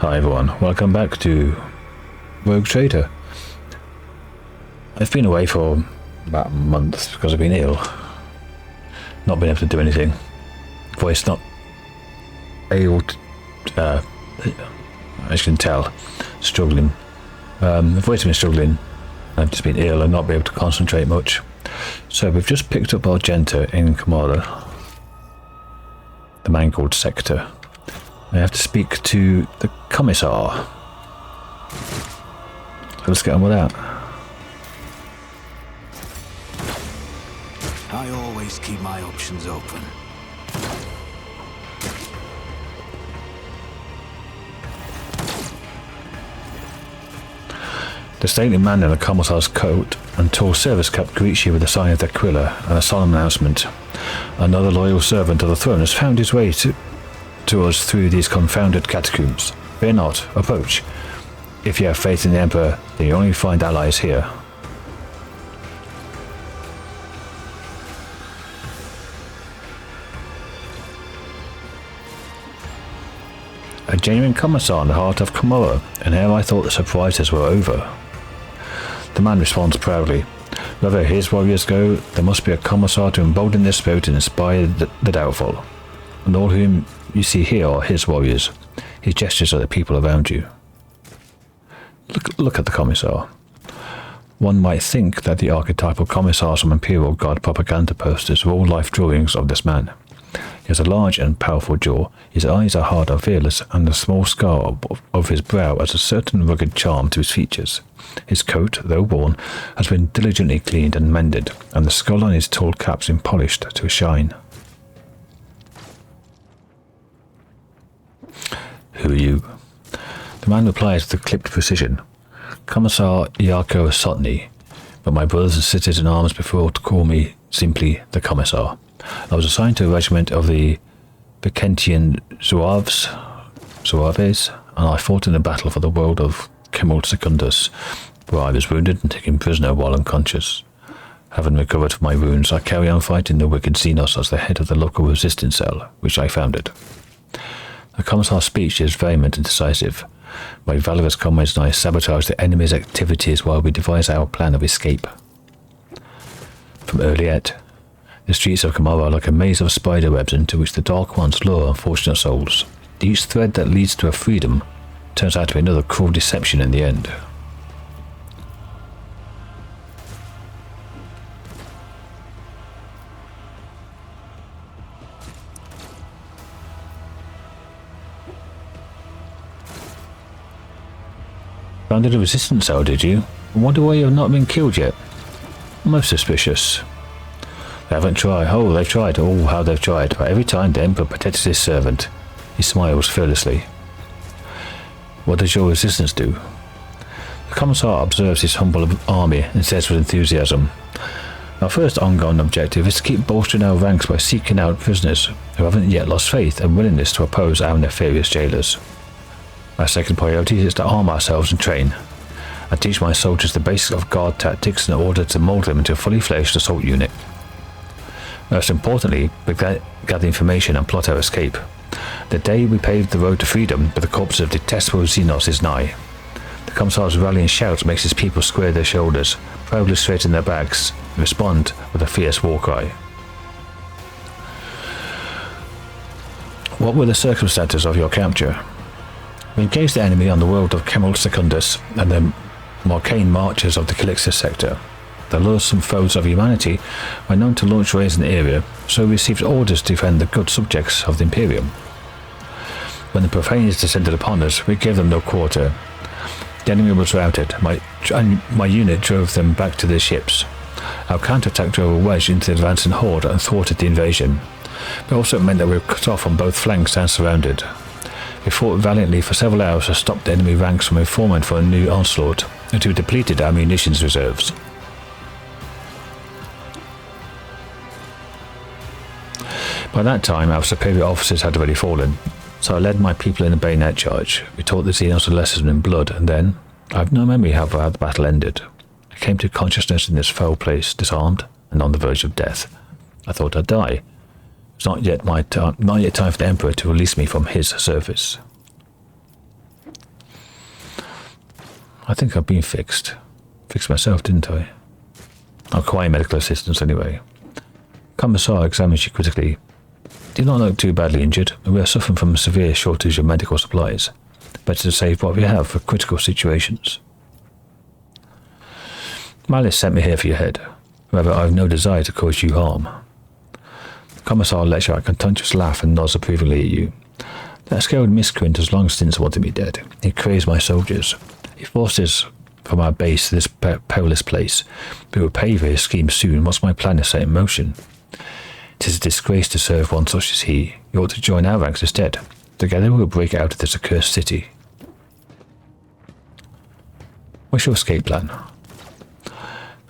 Hi everyone, welcome back to Rogue Trader. I've been away for about a month because I've been ill. Not been able to do anything. Voice not able to, as you can tell, struggling. The voice has been struggling. I've just been ill and not been able to concentrate much. So we've just picked up Argenta in Commorragh. The man called Sector. I have to speak to the Commissar. So let's get on with that. I always keep my options open. The stately man in the Commissar's coat and tall service cap greets you with a sign of the Quilla and a solemn announcement. Another loyal servant of the throne has found his way to us through these confounded catacombs. Fear not, approach. If you have faith in the Emperor, then you only find allies here. A genuine Commissar in the heart of Commorragh, and here I thought the surprises were over. The man responds proudly. Wherever his warriors go, there must be a Commissar to embolden their spirit and inspire the doubtful. And all whom you see here are his warriors. His gestures are the people around you. Look at the Commissar. One might think that the archetypal Commissars from Imperial Guard propaganda posters are all life drawings of this man. He has a large and powerful jaw, his eyes are hard and fearless, and the small scar of his brow has a certain rugged charm to his features. His coat, though worn, has been diligently cleaned and mended, and the skull on his tall cap has been polished to a shine. Who are you? The man replies with clipped precision. Commissar Iarko Sotny, but my brothers and sisters in arms prefer to call me simply the Commissar. I was assigned to a regiment of the Vicentian Zouaves, and I fought in a battle for the world of Commorragh Secundus, where I was wounded and taken prisoner while unconscious. Having recovered from my wounds, I carry on fighting the wicked Xenos as the head of the local resistance cell, which I founded. The Commissar's speech is vehement and decisive. My valorous comrades and I sabotage the enemy's activities while we devise our plan of escape. From early yet, the streets of Commorragh are like a maze of spider webs into which the Dark Ones lure unfortunate souls. Each thread that leads to a freedom turns out to be another cruel deception in the end. Founded a resistance cell, did you? I wonder why you have not been killed yet. Most suspicious. They haven't tried. Oh, they've tried. Oh, how they've tried. But every time the Emperor protects his servant. He smiles fearlessly. What does your resistance do? The Commissar observes his humble army and says with enthusiasm, our first ongoing objective is to keep bolstering our ranks by seeking out prisoners who haven't yet lost faith and willingness to oppose our nefarious jailers. My second priority is to arm ourselves and train. I teach my soldiers the basics of guard tactics in order to mold them into a fully fledged assault unit. Most importantly, we gather information and plot our escape. The day we pave the road to freedom with the corpses of detestable Xenos is nigh. The Commissar's rallying shout makes his people square their shoulders, proudly straighten their backs, and respond with a fierce war cry. What were the circumstances of your capture? We engaged the enemy on the world of Commorragh Secundus and the Marcane marches of the Calixis sector. The loathsome foes of humanity were known to launch raids in the area, so we received orders to defend the good subjects of the Imperium. When the profaners descended upon us, we gave them no quarter. The enemy was routed, and my unit drove them back to their ships. Our counterattack drove a wedge into the advancing horde and thwarted the invasion, but also meant that we were cut off on both flanks and surrounded. We fought valiantly for several hours to stop the enemy ranks from forming for a new onslaught, until we depleted our munitions reserves. By that time, our superior officers had already fallen, so I led my people in a bayonet charge. We taught the Xenos a lesson in blood, and then, I have no memory of how the battle ended. I came to consciousness in this foul place, disarmed and on the verge of death. I thought I'd die. It's not yet time for the Emperor to release me from his service. I think I've been fixed. Fixed myself, didn't I? I'll require medical assistance anyway. Commissar examines you critically. Do not look too badly injured, and we are suffering from a severe shortage of medical supplies. Better to save what we have for critical situations. Malice sent me here for your head. However, I have no desire to cause you harm. Commissar lets out a contemptuous laugh and nods approvingly at you. That skilled miscreant has long since wanted me dead. He crazed my soldiers. He forced us from our base to this perilous place. We will pay for his scheme soon once my plan is set in motion. It is a disgrace to serve one such as he. You ought to join our ranks instead. Together we will break out of this accursed city. What's your escape plan? The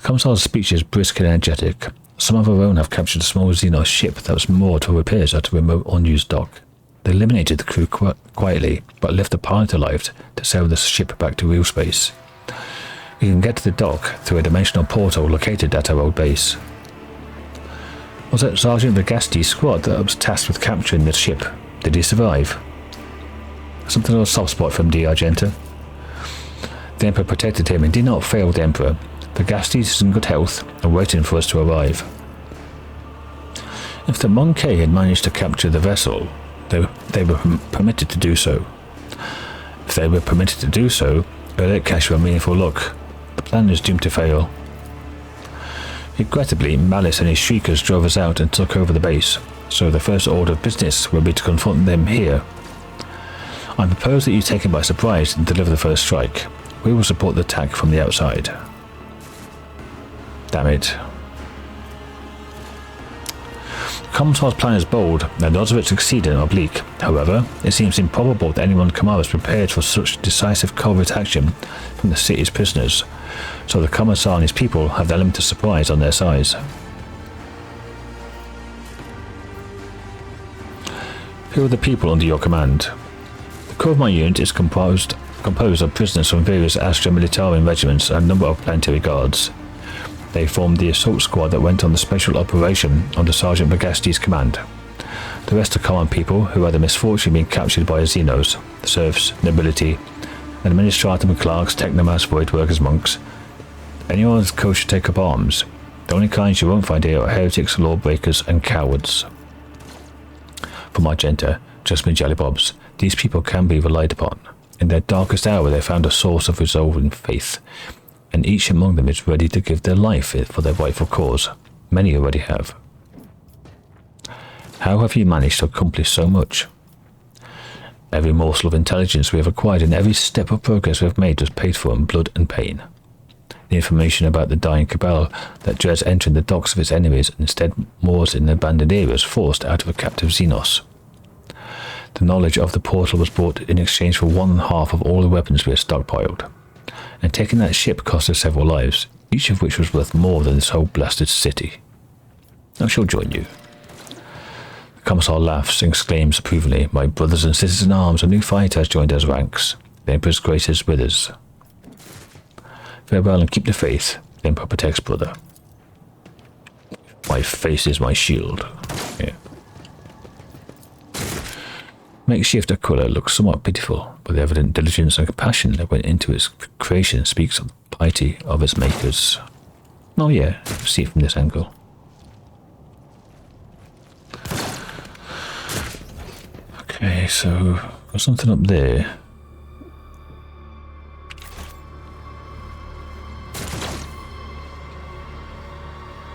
Commissar's speech is brisk and energetic. Some of our own have captured a small Xenos ship that was moored for repairs at a remote unused dock. They eliminated the crew quietly, but left the pilot alive to sail the ship back to real space. We can get to the dock through a dimensional portal located at our old base. Was it Sergeant Vagasti's squad that was tasked with capturing the ship? Did he survive? Something of a soft spot from D. Argenta. The Emperor protected him and did not fail the Emperor. Vagasti is in good health and waiting for us to arrive. If the Monkey had managed to capture the vessel, they were permitted to do so. If they were permitted to do so, they would let catch a meaningful look. The plan is doomed to fail. Regrettably, Malice and his Shriekers drove us out and took over the base, so the first order of business will be to confront them here. I propose that you take him by surprise and deliver the first strike. We will support the attack from the outside. Damn it. Commissar's plan is bold, and the odds of it succeeding are bleak. However, it seems improbable that anyone in Commorragh is prepared for such decisive covert action from the city's prisoners, so the Commissar and his people have the element of surprise on their side. Who are the people under your command? The core of my unit is composed of prisoners from various Astra Militarum regiments and a number of planetary guards. They formed the assault squad that went on the special operation under Sergeant Vagasti's command. The rest are common people who had the misfortune of being captured by Xenos, serfs, nobility, administratum clerks, technomats, void workers, monks. Anyone who's kosher should take up arms. The only kinds you won't find here are heretics, lawbreakers, and cowards. From Argenta, just me jellybobs, these people can be relied upon. In their darkest hour they found a source of resolve and faith, and each among them is ready to give their life for their rightful cause. Many already have. How have you managed to accomplish so much? Every morsel of intelligence we have acquired and every step of progress we have made was paid for in blood and pain. The information about the dying cabal that dreads entering the docks of its enemies and instead moors in abandoned areas forced out of a captive Xenos. The knowledge of the portal was bought in exchange for 1/2 of all the weapons we had stockpiled. And taking that ship cost us several lives, each of which was worth more than this whole blasted city. I shall join you. The Commissar laughs and exclaims approvingly, "My brothers and sisters in arms, a new fighter has joined our ranks. The Emperor's grace is with us. Farewell and keep the faith. The Emperor protects brother." My face is my shield. Yeah. Makeshift Aquila looks somewhat pitiful, but the evident diligence and compassion that went into its creation speaks of the piety of its makers. Oh yeah, see it from this angle. Okay, so got something up there.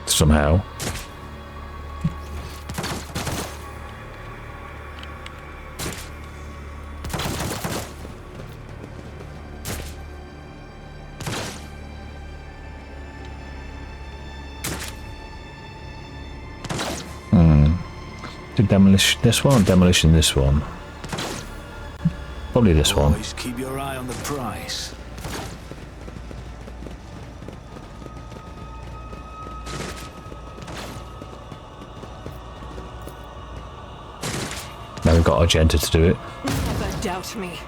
Somehow. Did demolish this one or demolition this one? Probably this one. Always keep your eye on the price. Now we've got Argenta to do it. Never doubt me.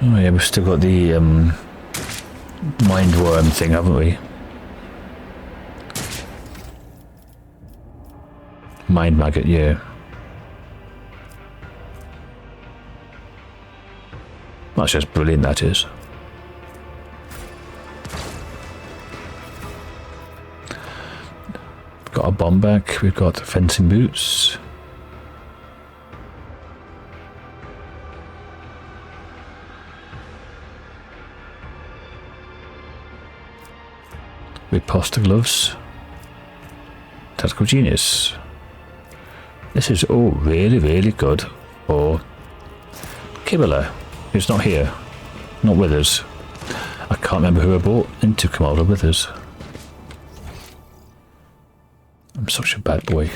Oh yeah, we've still got the mind worm thing, haven't we? Mind maggot, yeah. That's just brilliant, that is. We've got a bomb back, we've got fencing boots. Riposta gloves. Tactical genius. This is all really, really good for Kibble, who's not here. Not with us. I can't remember who I brought into Kommorragh with us. I'm such a bad boy.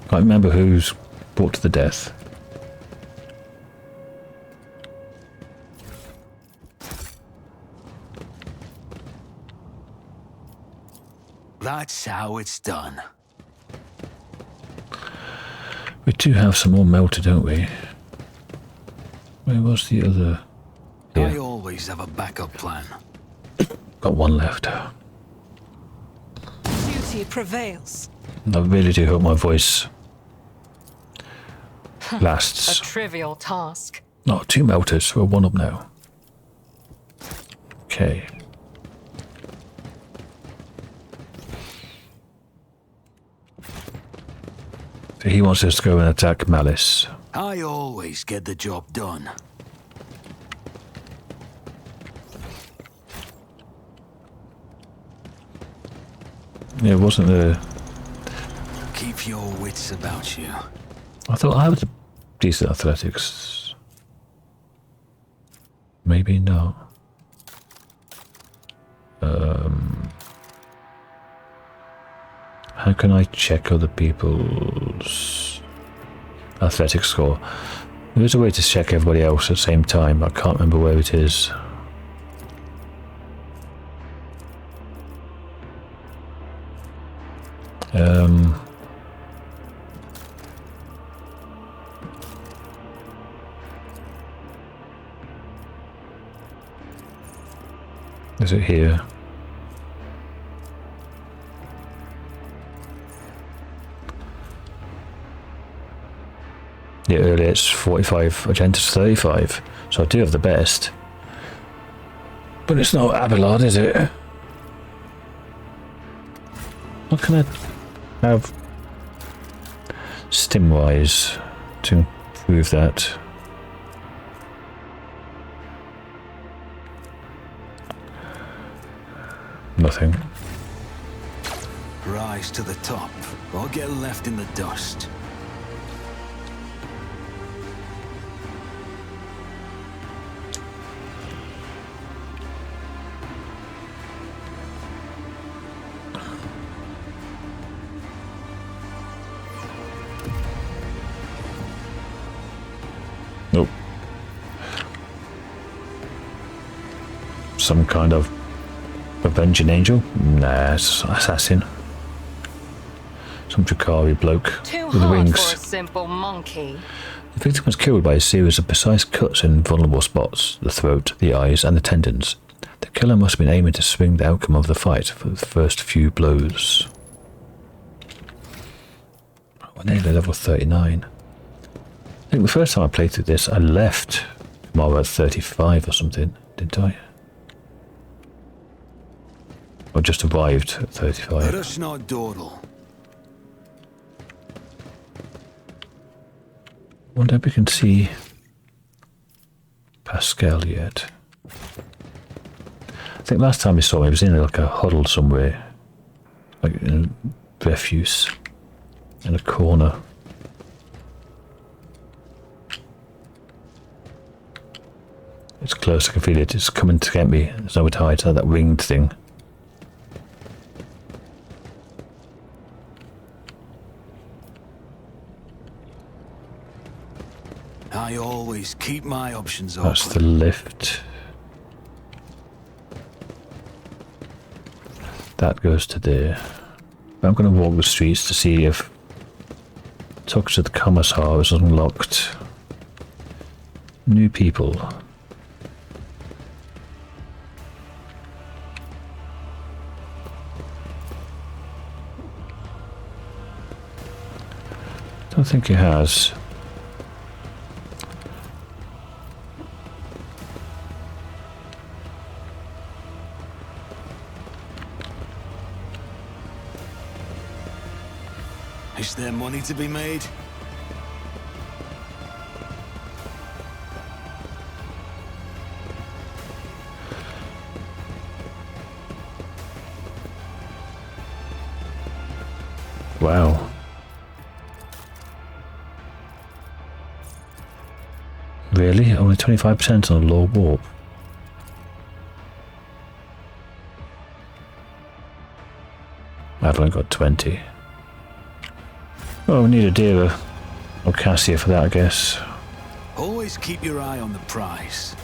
Can't remember who's brought to the death. That's how it's done. We do have some more melter, don't we? Where was the other? Here. I always have a backup plan. Got one left. Duty prevails. I really do hope my voice A lasts. trivial task. Oh, 2 melters. We're 1 up now. Okay. So he wants us to go and attack Malice. I always get the job done. Yeah, wasn't the... Keep your wits about you. I thought I was a decent athletics. Maybe no. How can I check other people's athletics score? There's a way to check everybody else at the same time, but I can't remember where it is. Is it here? Yeah, earlier it's 45, Argenta's 35, so I do have the best. But it's not Abelard, is it? What can I have stim-wise to improve that? Nothing. Rise to the top, or get left in the dust. Nope. Some kind of avenging angel? Nah, it's assassin. Some Drakari bloke Too with hard wings. for a simple monkey. The victim was killed by a series of precise cuts in vulnerable spots, the throat, the eyes, and the tendons. The killer must have been aiming to swing the outcome of the fight for the first few blows. We're nearly level 39. I think the first time I played through this, I left Kommorragh at 35 or something, didn't I? Or just arrived at 35. Let us not dawdle. Wonder if we can see Pasqal yet. I think last time we saw him, he was in like a huddle somewhere, like in refuse, in a corner. It's close, I can feel it. It's coming to get me. There's nowhere to hide. It's like that winged thing. I always keep my options open. That's the lift. That goes to there. I'm going to walk the streets to see if talk to the Commissar is unlocked. New people. Don't think he has. Is there money to be made? Wow. Really? Only 25% on a low warp. I've only got 20. Oh, we need a dearer. Or Cassia for that, I guess. Always keep your eye on the prize.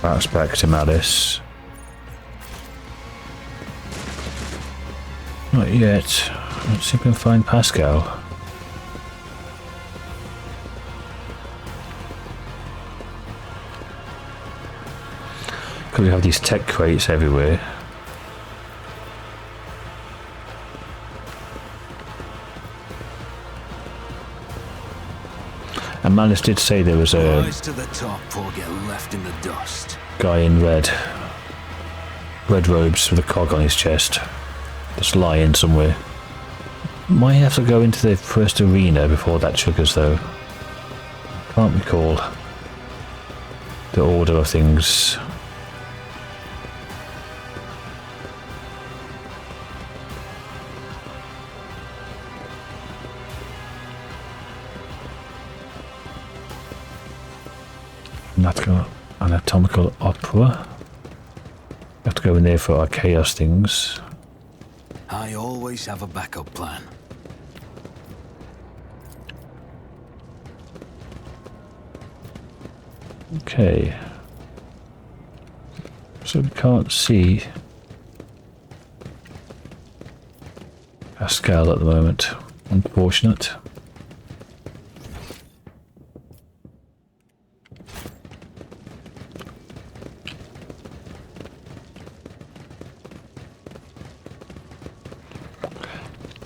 That's back to Malice. Not yet. Let's see if we can find Pasqal. Because we have these tech crates everywhere. And Malice did say there was a Rise to the top or get left in the dust. guy in red robes with a cog on his chest. Just lying somewhere. Might have to go into the first arena before that triggers though. Can't recall the order of things. Anatomical opera. We have to go in there for our chaos things. I always have a backup plan. Okay. So we can't see Pasqal at the moment. Unfortunate.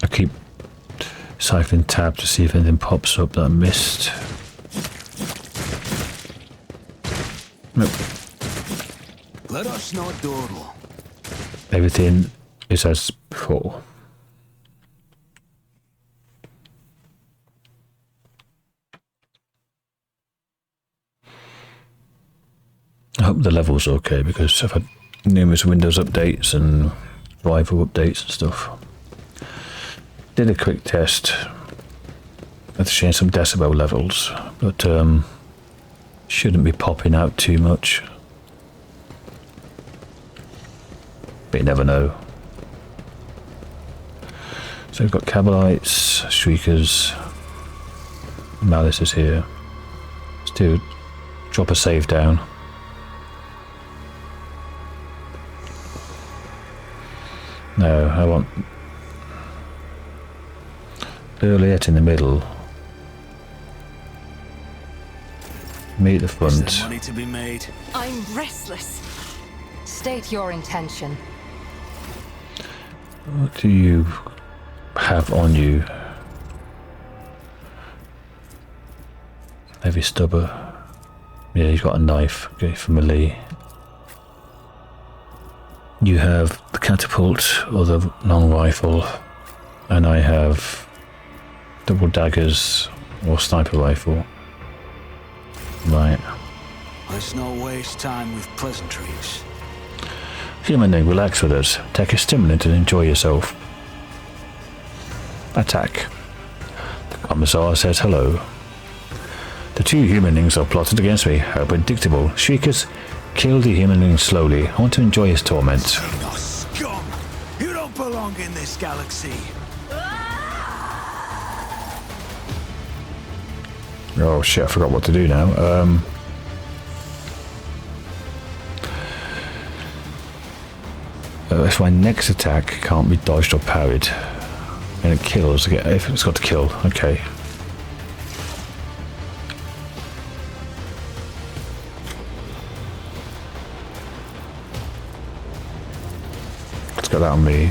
I keep cycling tab to see if anything pops up that I missed. Nope. Let us not dawdle. Everything is as before. I hope the level's okay because I've had numerous Windows updates and driver updates and stuff. Did a quick test. Had to change some decibel levels, but shouldn't be popping out too much. But you never know. So we've got Cabalites, Shriekers, Malice is here. Let's do drop a save down. No, I want Juliet in the middle. Me at the front. Is there money to be made? I'm restless. State your intention. What do you have on you? Heavy stubber. Yeah, you've got a knife. Okay, for melee. You have the catapult or the long rifle, and I have double daggers or sniper rifle. Right. Let's not waste time with pleasantries. Humanling, relax with us. Take a stimulant and enjoy yourself. Attack. The Commissar says hello. The two humanlings are plotted against me. How predictable. Shriekers, kill the humanling slowly. I want to enjoy his torment. No scum! You don't belong in this galaxy. Oh shit, I forgot what to do now. If my next attack can't be dodged or parried, and it kills, if it's got to kill, okay. Let's get that on me.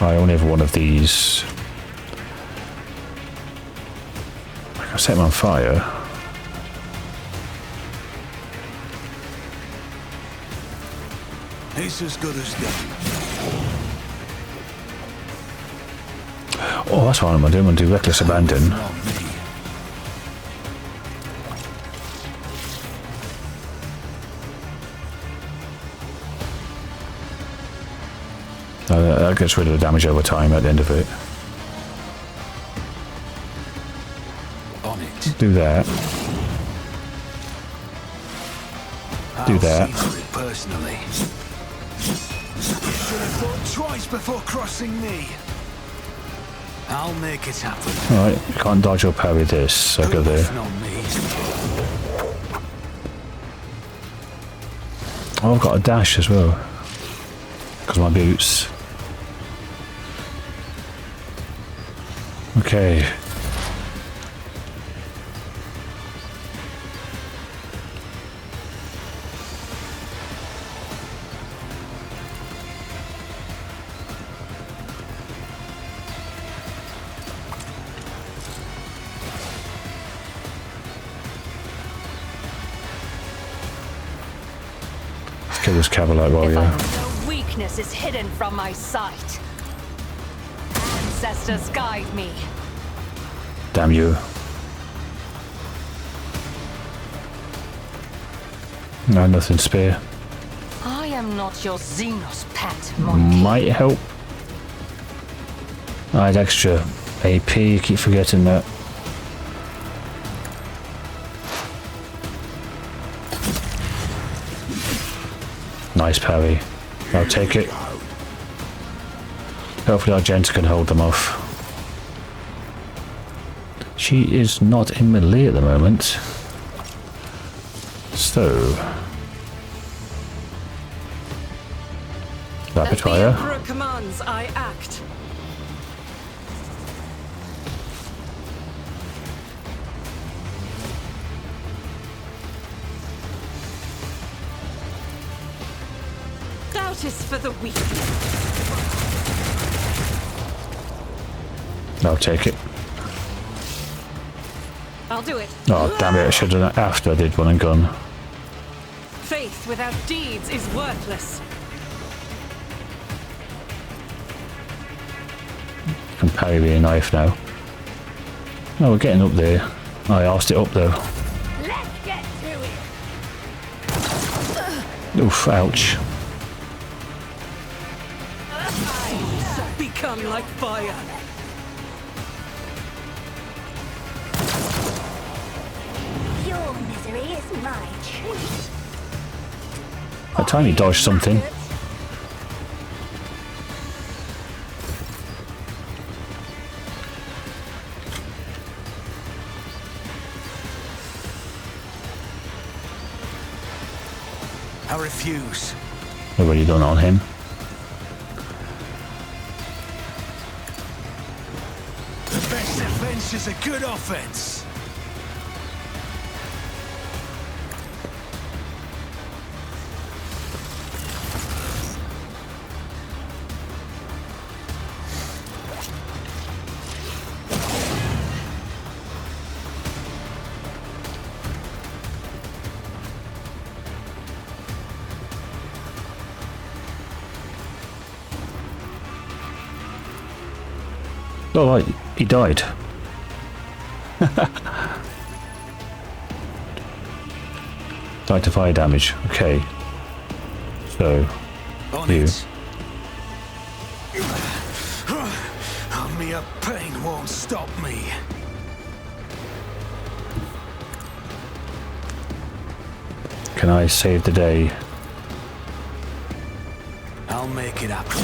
I only have one of these. I set him on fire. It's as good as done. Oh, that's what I'm going to do. I'm going to do reckless abandon. Not me. That gets rid of the damage over time at the end of it. On it. Do that. Do that. I'll see to it personally. You should have thought twice before crossing me. I'll make it happen. Alright, you can't dodge or parry this, so go there. Not me. Oh, I've got a dash as well. Because of my boots. Okay. Let's kill this cavalry If I warrior. know weakness is hidden from my sight. Ancestors guide me. Damn you. No, nothing spare. I am not your Xenos pet, monkey. Might help. I had extra AP, keep forgetting that. Nice parry. I'll take it. Hopefully our gents can hold them off. She is not in melee at the moment. So... rapid The fire. Emperor commands, I act. Doubt is for the weak. I'll take it. I'll do it. Oh damn it, I should have done it after I did one and gone. Faith without deeds is worthless. Can parry with a knife now. Oh, we're getting up there. I asked it up though. Let's get to it. Oof, ouch. I shall become like fire. Your misery is my treat. That time he dodged something. I refuse. I've already done on him. The best defense is a good offense. Oh right, he died. Died to fire damage. Okay. So, On you. it. Mere pain won't stop me. Can I save the day? I'll make it happen.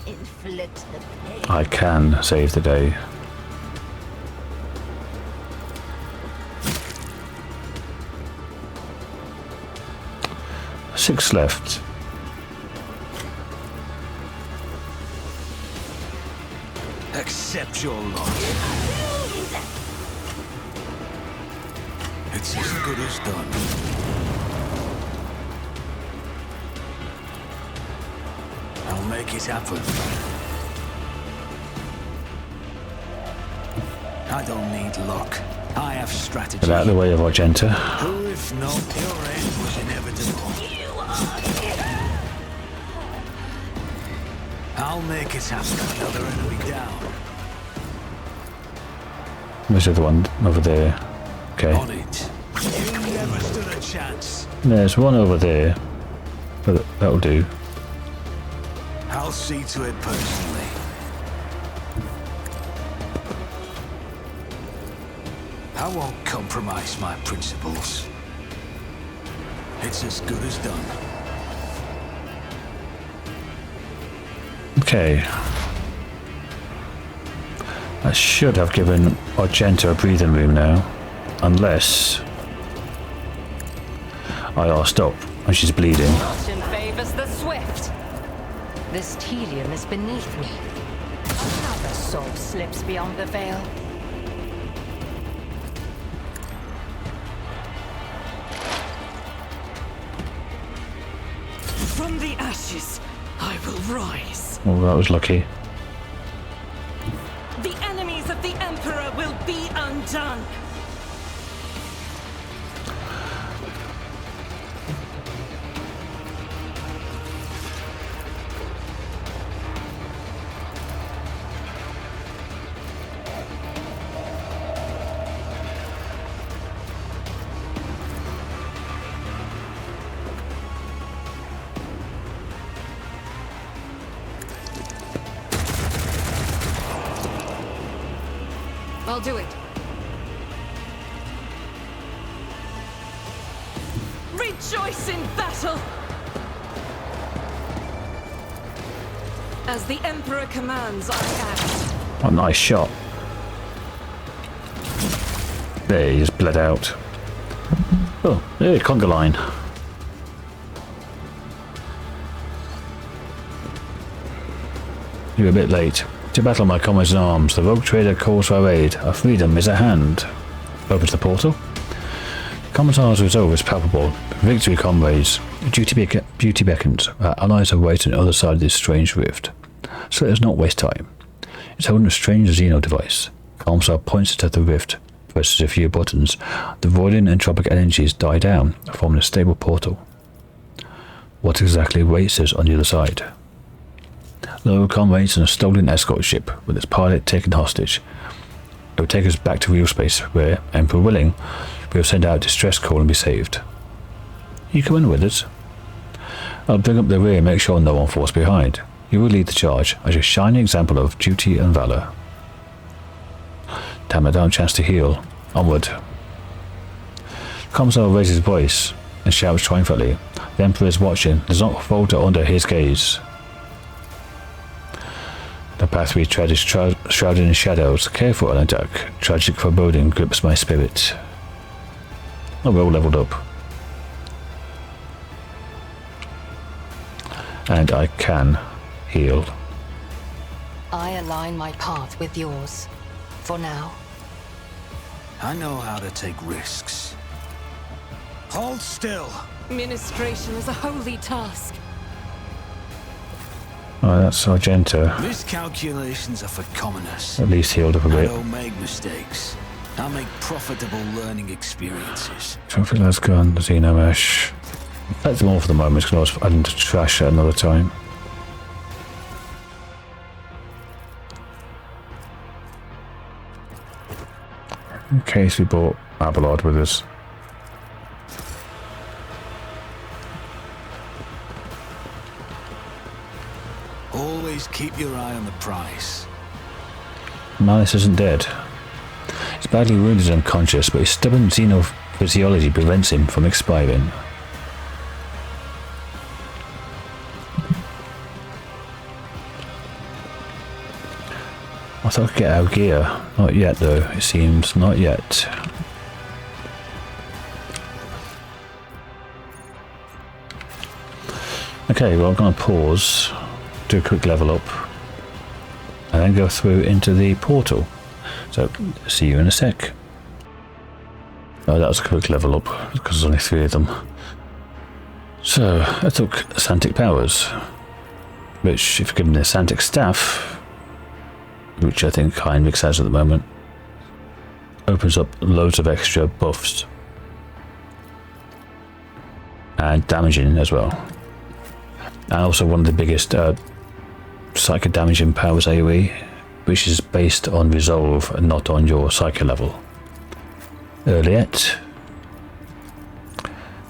Inflict the pain. I can save the day. Six left. Accept your lot. It's as good as done. I'll make it happen. I don't need luck. I have strategy. Get out of the way of Argenta. Who, if not, your end was inevitable. I'll make it happen. Another enemy down. Where's the other one? Over there. Okay. On it. You never stood a chance. There's one over there. But that'll do. I'll see to it personally. I won't compromise my principles. It's as good as done. Okay. I should have given Argenta a breathing room now. Unless I asked up and she's bleeding. Fortune favors the swift. This tedium is beneath me. Another soul slips beyond the veil. From the ashes, I will rise. Oh, that was lucky. The enemies of the Emperor will be undone. I'll do it. Rejoice in battle! As the Emperor commands, I act. What a nice shot. There, he just bled out. Oh, hey, conga line. You're a bit late. To battle my comrades in arms, the rogue trader calls for our aid. Our freedom is at hand. Over to the portal. Commissar's resolve is palpable. Victory, comrades. Duty beckons. Our allies are waiting on the other side of this strange rift. So let us not waste time. It's holding a strange Xeno device. Commissar points it at the rift, presses a few buttons. The void and entropic energies die down, forming a stable portal. What exactly awaits us on the other side? Lower comrades on a stolen escort ship with its pilot taken hostage. It will take us back to real space where, Emperor willing, we will send out a distress call and be saved. You come in with us? I'll bring up the rear and make sure no one falls behind. You will lead the charge as a shining example of duty and valor. Damn it, I don't have a chance to heal. Onward. Commissar raises his voice and shouts triumphantly. The Emperor is watching, does not falter under his gaze. The path we tread is shrouded in shadows. Careful on a duck. Tragic foreboding grips my spirit. Oh, we're all leveled up. And I can heal. I align my path with yours. For now. I know how to take risks. Hold still. Ministration is a holy task. Oh, that's Argenta. Miscalculations are for commoners. At least healed up a I bit. don't make mistakes. I make profitable learning experiences. Trophy last gun, Xeno mesh. Collect them all for the moment because I was adding to trash at another time. In case we brought Abelard with us. Always keep your eye on the prize. Malice isn't dead. He's badly wounded and unconscious, but his stubborn xenophysiology prevents him from expiring. I thought I could get out of gear. Not yet though, it seems. Not yet. Okay, well I'm going to pause, do a quick level up, and then go through into the portal. So, see you in a sec. Oh, that was a quick level up, because there's only 3 of them. So, I took Santic powers, which, if given the Santic staff, which I think Heinrich has at the moment, opens up loads of extra buffs. And damaging as well. And also one of the biggest Psyker damaging powers AoE, which is based on resolve and not on your Psyker level. Earliet.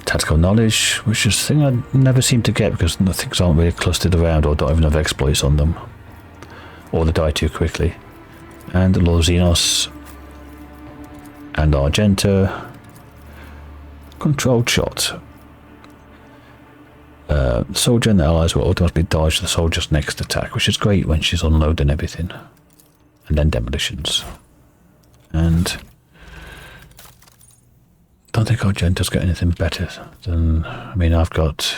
Tactical knowledge, which is a thing I never seem to get because things aren't really clustered around or don't even have exploits on them. Or they die too quickly. And Lord Xenos. And Argenta. Controlled shot. Soldier and the allies will automatically dodge the soldier's next attack, which is great when she's unloading everything. And then demolitions. And don't think Argenta's got anything better than, I mean, I've got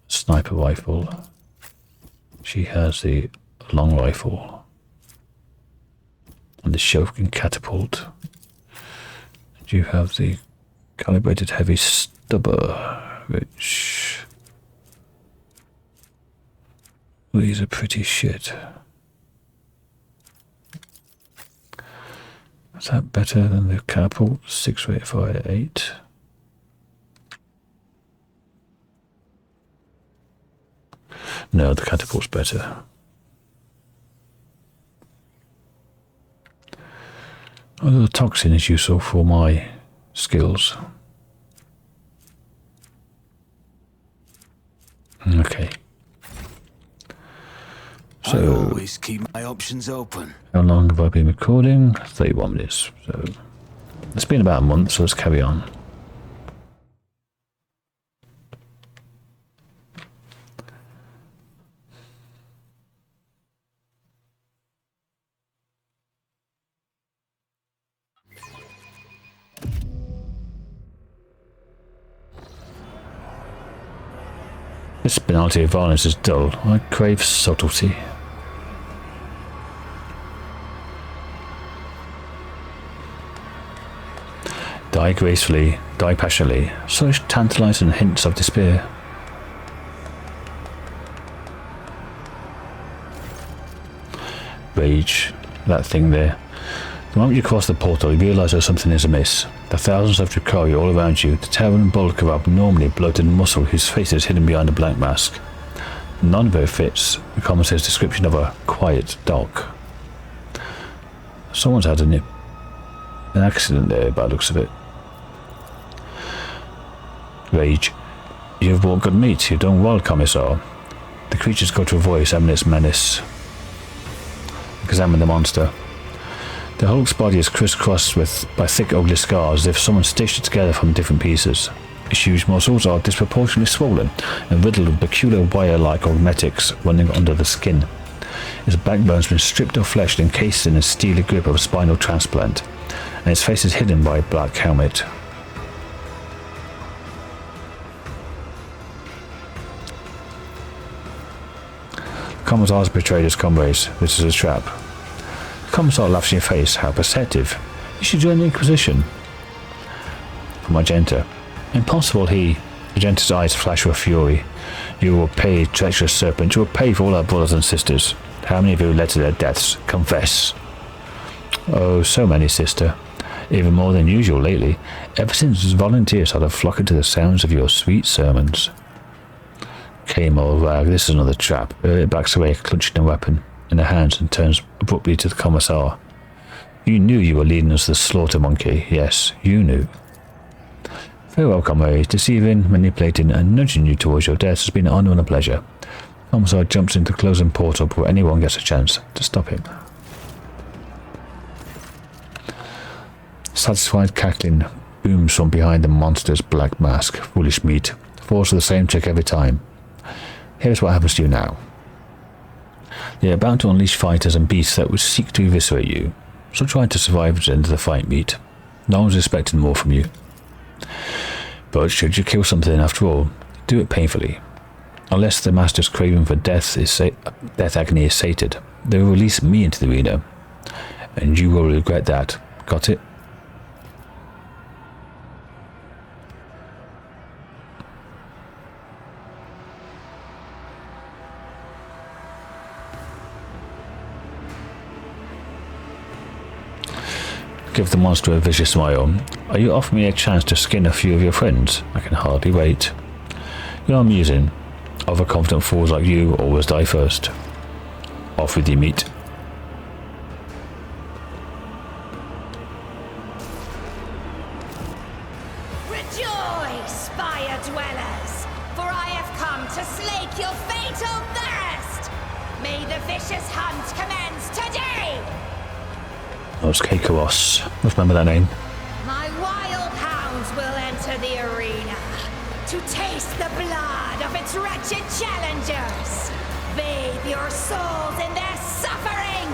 a sniper rifle. She has the long rifle. And the Shokin catapult. And you have the calibrated heavy stubber, which these are pretty shit. Is that better than the catapult? 6 rate fire 8. No, the catapult's better. Although the toxin is useful for my skills. Okay. So, I always keep my options open. How long have I been recording? 31 minutes. So it's been about a month, so let's carry on. This banality of violence is dull. I crave subtlety. Die gracefully, die passionately, such tantalizing hints of despair. Rage, that thing there. The moment you cross the portal, you realise that something is amiss. The thousands of Drukhari all around you, the towering bulk of abnormally bloated muscle whose face is hidden behind a black mask. None of it fits the Commissar's description of a quiet dog. Someone's had an accident there by the looks of it. Rage. You have brought good meat. You've done well, Commissar. The creature's got a voice, eminence menace. Examine the monster. The Hulk's body is crisscrossed by thick ugly scars as if someone stitched it together from different pieces. Its huge muscles are disproportionately swollen and riddled with peculiar wire-like augmetics running under the skin. Its backbone has been stripped of flesh and encased in a steely grip of a spinal transplant, and its face is hidden by a black helmet. Commissar's betrayed his comrades. This is a trap. The Commissar laughs in your face. How perceptive. You should join the Inquisition. From Argenta. Impossible, he. Argenta's eyes flash with fury. You will pay, treacherous serpent. You will pay for all our brothers and sisters. How many of you led to their deaths? Confess. Oh, so many, sister. Even more than usual lately. Ever since volunteers started flocking to the sounds of your sweet sermons. Kommorragh, this is another trap. It backs away, clutching a weapon in her hands, and turns abruptly to the Commissar. You knew you were leading us to the slaughter, monkey. Yes, you knew. Very well, comrade. Deceiving, manipulating, and nudging you towards your death has been an honour and a pleasure. Commissar jumps into the closing portal before anyone gets a chance to stop him. Satisfied cackling booms from behind the monster's black mask. Foolish meat. Falls to the same trick every time. Here's what happens to you now. They are about to unleash fighters and beasts that would seek to eviscerate you, so try to survive at the end of the fight, meat. No one's expecting more from you. But should you kill something after all, do it painfully. Unless the master's craving for death agony is sated, they will release me into the arena, and you will regret that. Got it? Give the monster a vicious smile. Are you offering me a chance to skin a few of your friends? I can hardly wait. You're amusing. Overconfident fools like you always die first. Off with your meat. Rejoice, fire dwellers, for I have come to slake your fatal thirst. May the vicious hunt commence today. That was Koronus. Remember that name? My wild hounds will enter the arena to taste the blood of its wretched challengers. Bathe your souls in their suffering.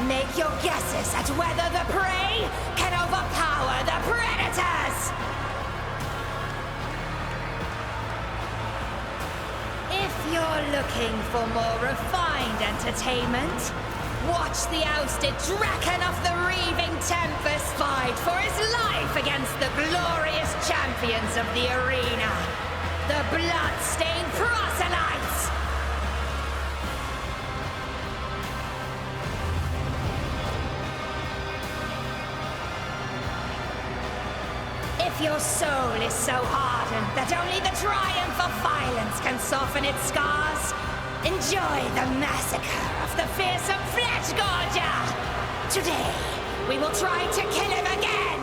Make your guesses at whether the prey can overpower the predators. If you're looking for more refined entertainment, watch the ousted Draken of the Reaving Tempest fight for his life against the glorious champions of the arena, the blood-stained proselytes! If your soul is so hardened that only the triumph of violence can soften its scars, enjoy the massacre of the fearsome flesh gorger! Today, we will try to kill him again!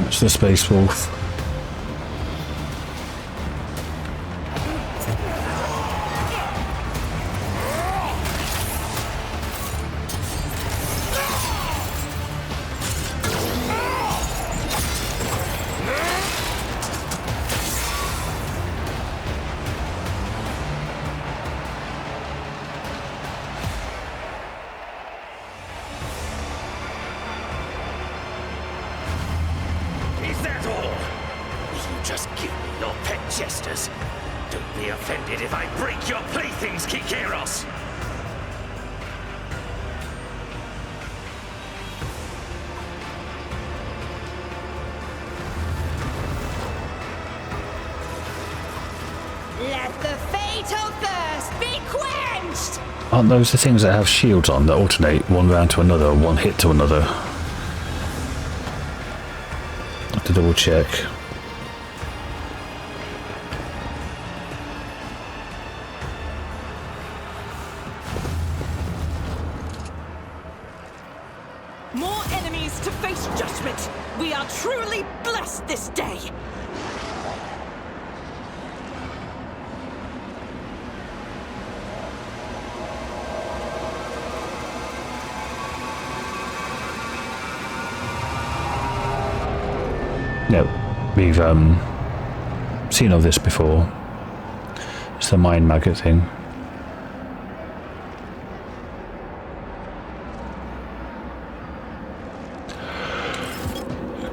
It's the Space Wolf. Aren't those the things that have shields on that alternate one round to another, one hit to another? I have to double check. More enemies to face judgment. We are truly blessed this day. No, we've seen all this before. It's the mind maggot thing.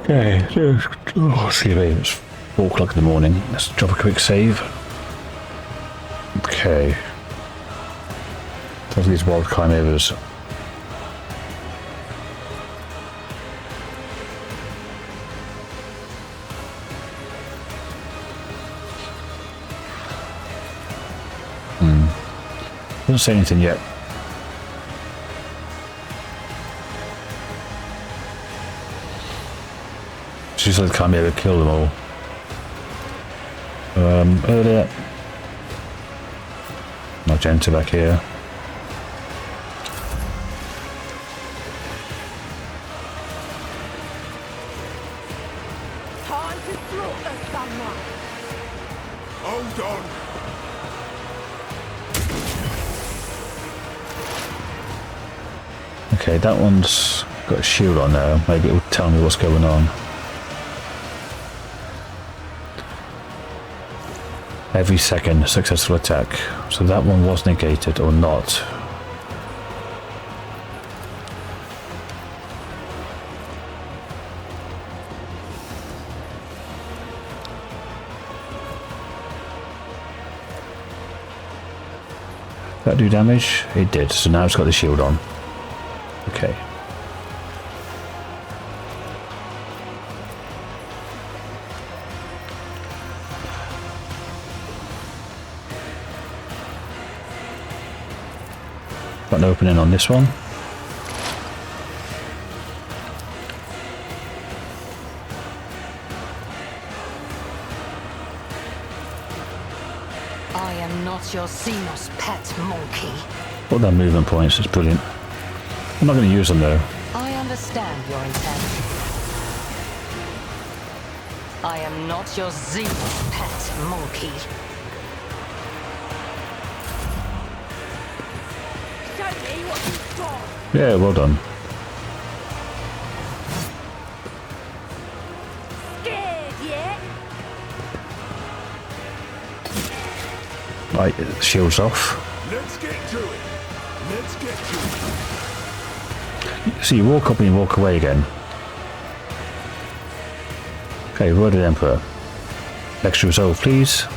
Okay, excuse me, it's 4 o'clock in the morning. Let's drop a quick save. Okay. Those are these wild chimeras. Doesn't say anything yet. She said Chimera kill them all. Earlier. Magenta back here. Time to slaughter someone! Hold on! Okay, that one's got a shield on there. Maybe it will tell me what's going on. Every second, successful attack. So that one was negated or not. Did that do damage? It did. So now it's got the shield on. Okay. Got an opening on this one. I am not your Xenos pet monkey. What are their movement points? It's brilliant. I'm not going to use them though. I understand your intent. I am not your Xenos pet monkey. Show me what you've got. Yeah, well done. Scared yet? Right, shields off. Let's get to it. Let's get to it. So you walk up and you walk away again. Okay, Worded Emperor. Extra resolve, please.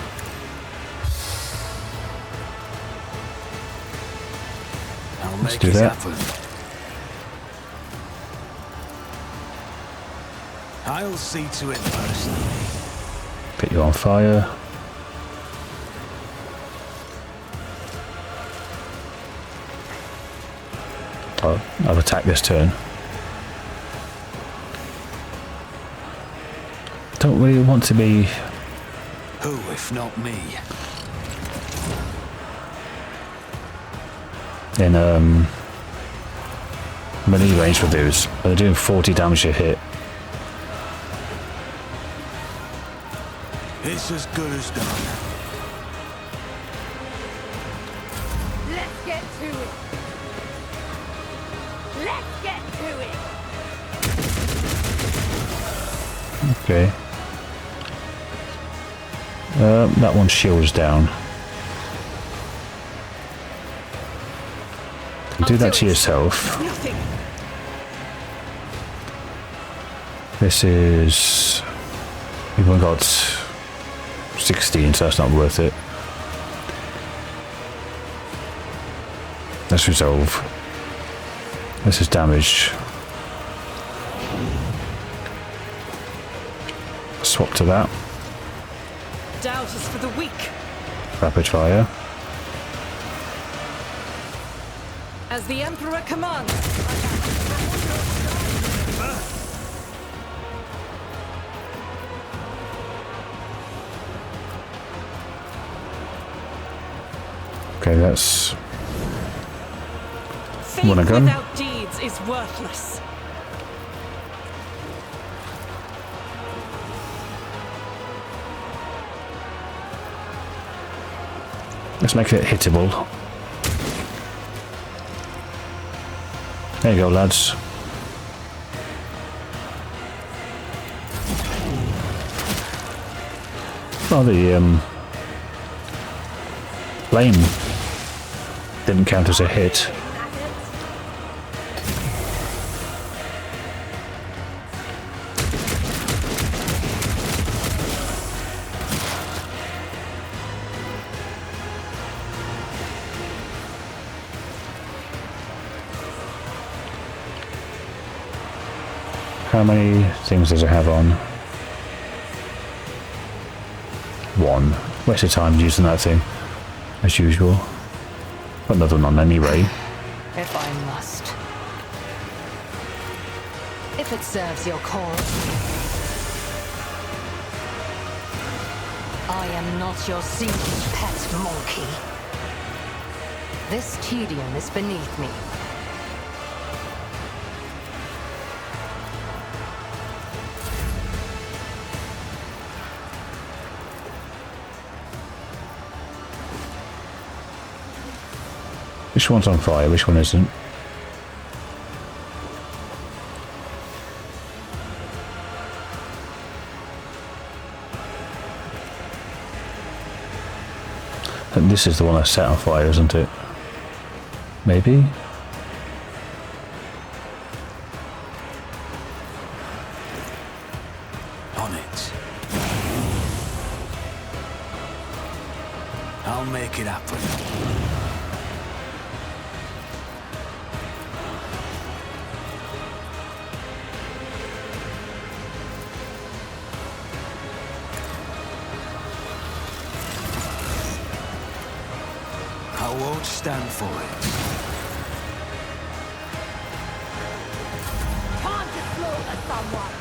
I'll Let's make do it that. happen. I'll see to it personally. Get you on fire. I'll attack this turn. Don't really want to be Who, if not me? in melee range for those. They're doing 40 damage a hit. It's as good as done. Let's get to it. Let's get to it. Okay. That one shields down. Do that to yourself. Nothing. This is... We've only got 16, so that's not worth it. Let's resolve. This is damage. Swap to that. Doubt is for the weak. Rapid fire. As the Emperor commands. Okay, that's... Faith Want a gun? without deeds is worthless. Let's make it hittable. There you go, lads. Oh, the flame didn't count as a hit. How many things does it have on? One. Waste of time using that thing, as usual. Put another one on anyway. If I must. If it serves your cause. I am not your Xenos pet monkey. This tedium is beneath me. Which one's on fire? Which one isn't? And this is the one I set on fire, isn't it? Maybe? On it. I'll make it happen. I won't stand for it. shelter someone.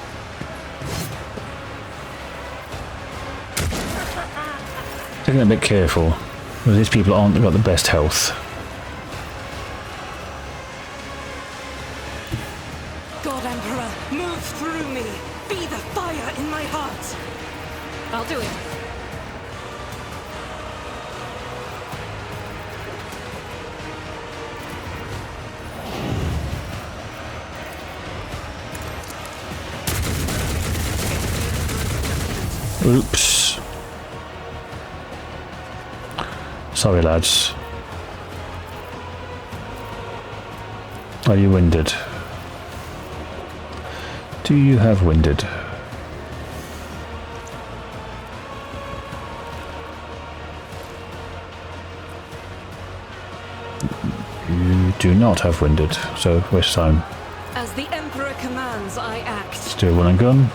Taking a bit careful, because these people aren't got the best health. God Emperor, move through me. Be the fire in my heart. I'll do it. Oops. Sorry, lads. Are you winded? Do you have winded? You do not have winded, so waste time. As the Emperor commands, I act. Let's do a run and gun.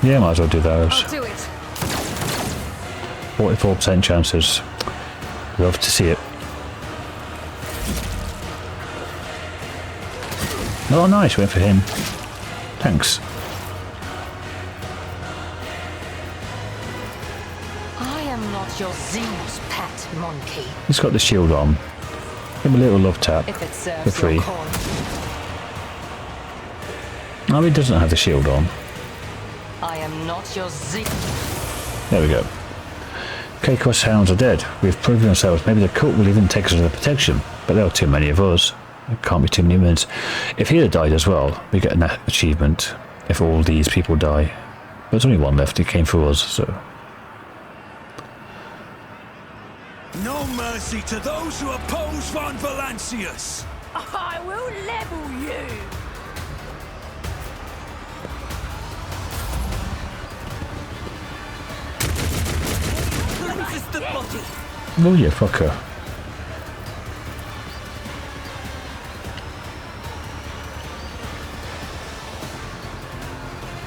Yeah, might as well do those. I'll do it. 44% chances. Love to see it. Oh, nice. Went for him. Thanks. I am not your Zeus pet monkey. He's got the shield on. Give him a little love tap. If it For serves free. your cause. No, he doesn't have the shield on. I am not your Zeus. There we go. K-Cross hounds are dead. We've proven ourselves. Maybe the cult will even take us under protection, but there are too many of us. There can't be too many wins. If he had died as well, we get an achievement if all these people die. But there's only one left. He came for us, so... No mercy to those who oppose Von Valancius! I will level you. Cleanses the body. Oh yeah, fuck her.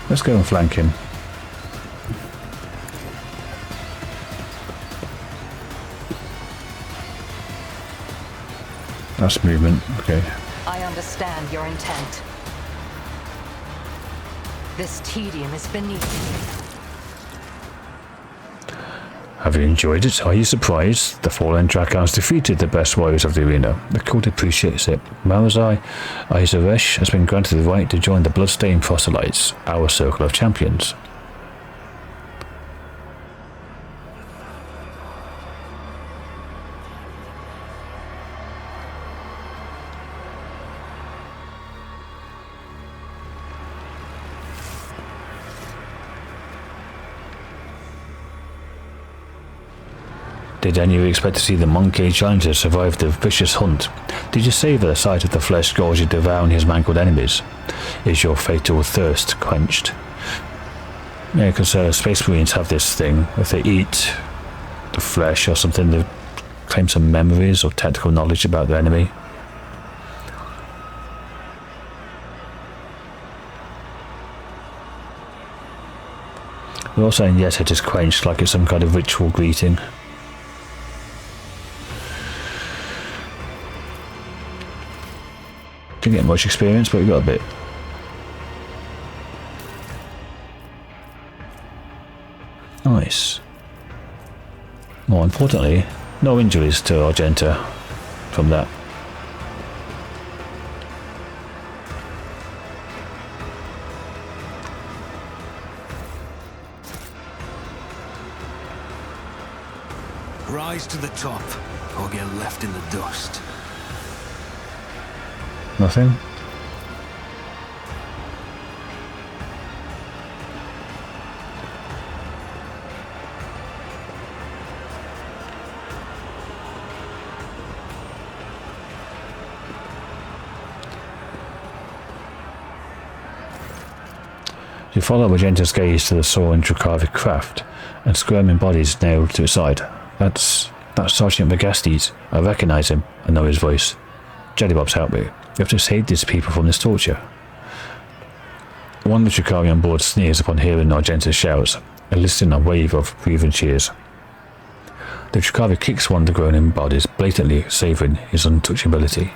Let's go and flank him. That's movement, okay. I understand your intent. This tedium is beneath me. Have you enjoyed it? Are you surprised? The fallen Drakons defeated the best warriors of the arena. The cult appreciates it. Malazai Aizaresh has been granted the right to join the bloodstained proselytes, our circle of champions. Did any of you expect to see the monkey challenger survive the vicious hunt? Did you savour the sight of the flesh gorged devouring his mangled enemies? Is your fatal thirst quenched? Yeah, because Space Marines have this thing. If they eat the flesh or something, they claim some memories or tactical knowledge about their enemy. They're all saying yes, it is quenched, like it's some kind of ritual greeting. Didn't get much experience, but we got a bit. Nice. More importantly, no injuries to Argenta from that. Rise to the top, or get left in the dust. Nothing? You follow Magenta's gaze to the soaring Dracavic craft and squirming bodies nailed to its side. That's Sergeant Megastes. I recognize him. I know his voice. Jellybob's helped me. We have to save these people from this torture. One of the Dracari on board sneers upon hearing Argenta's shouts, eliciting a wave of breathing cheers. The Drakavi kicks one of the groaning bodies, blatantly savouring his untouchability.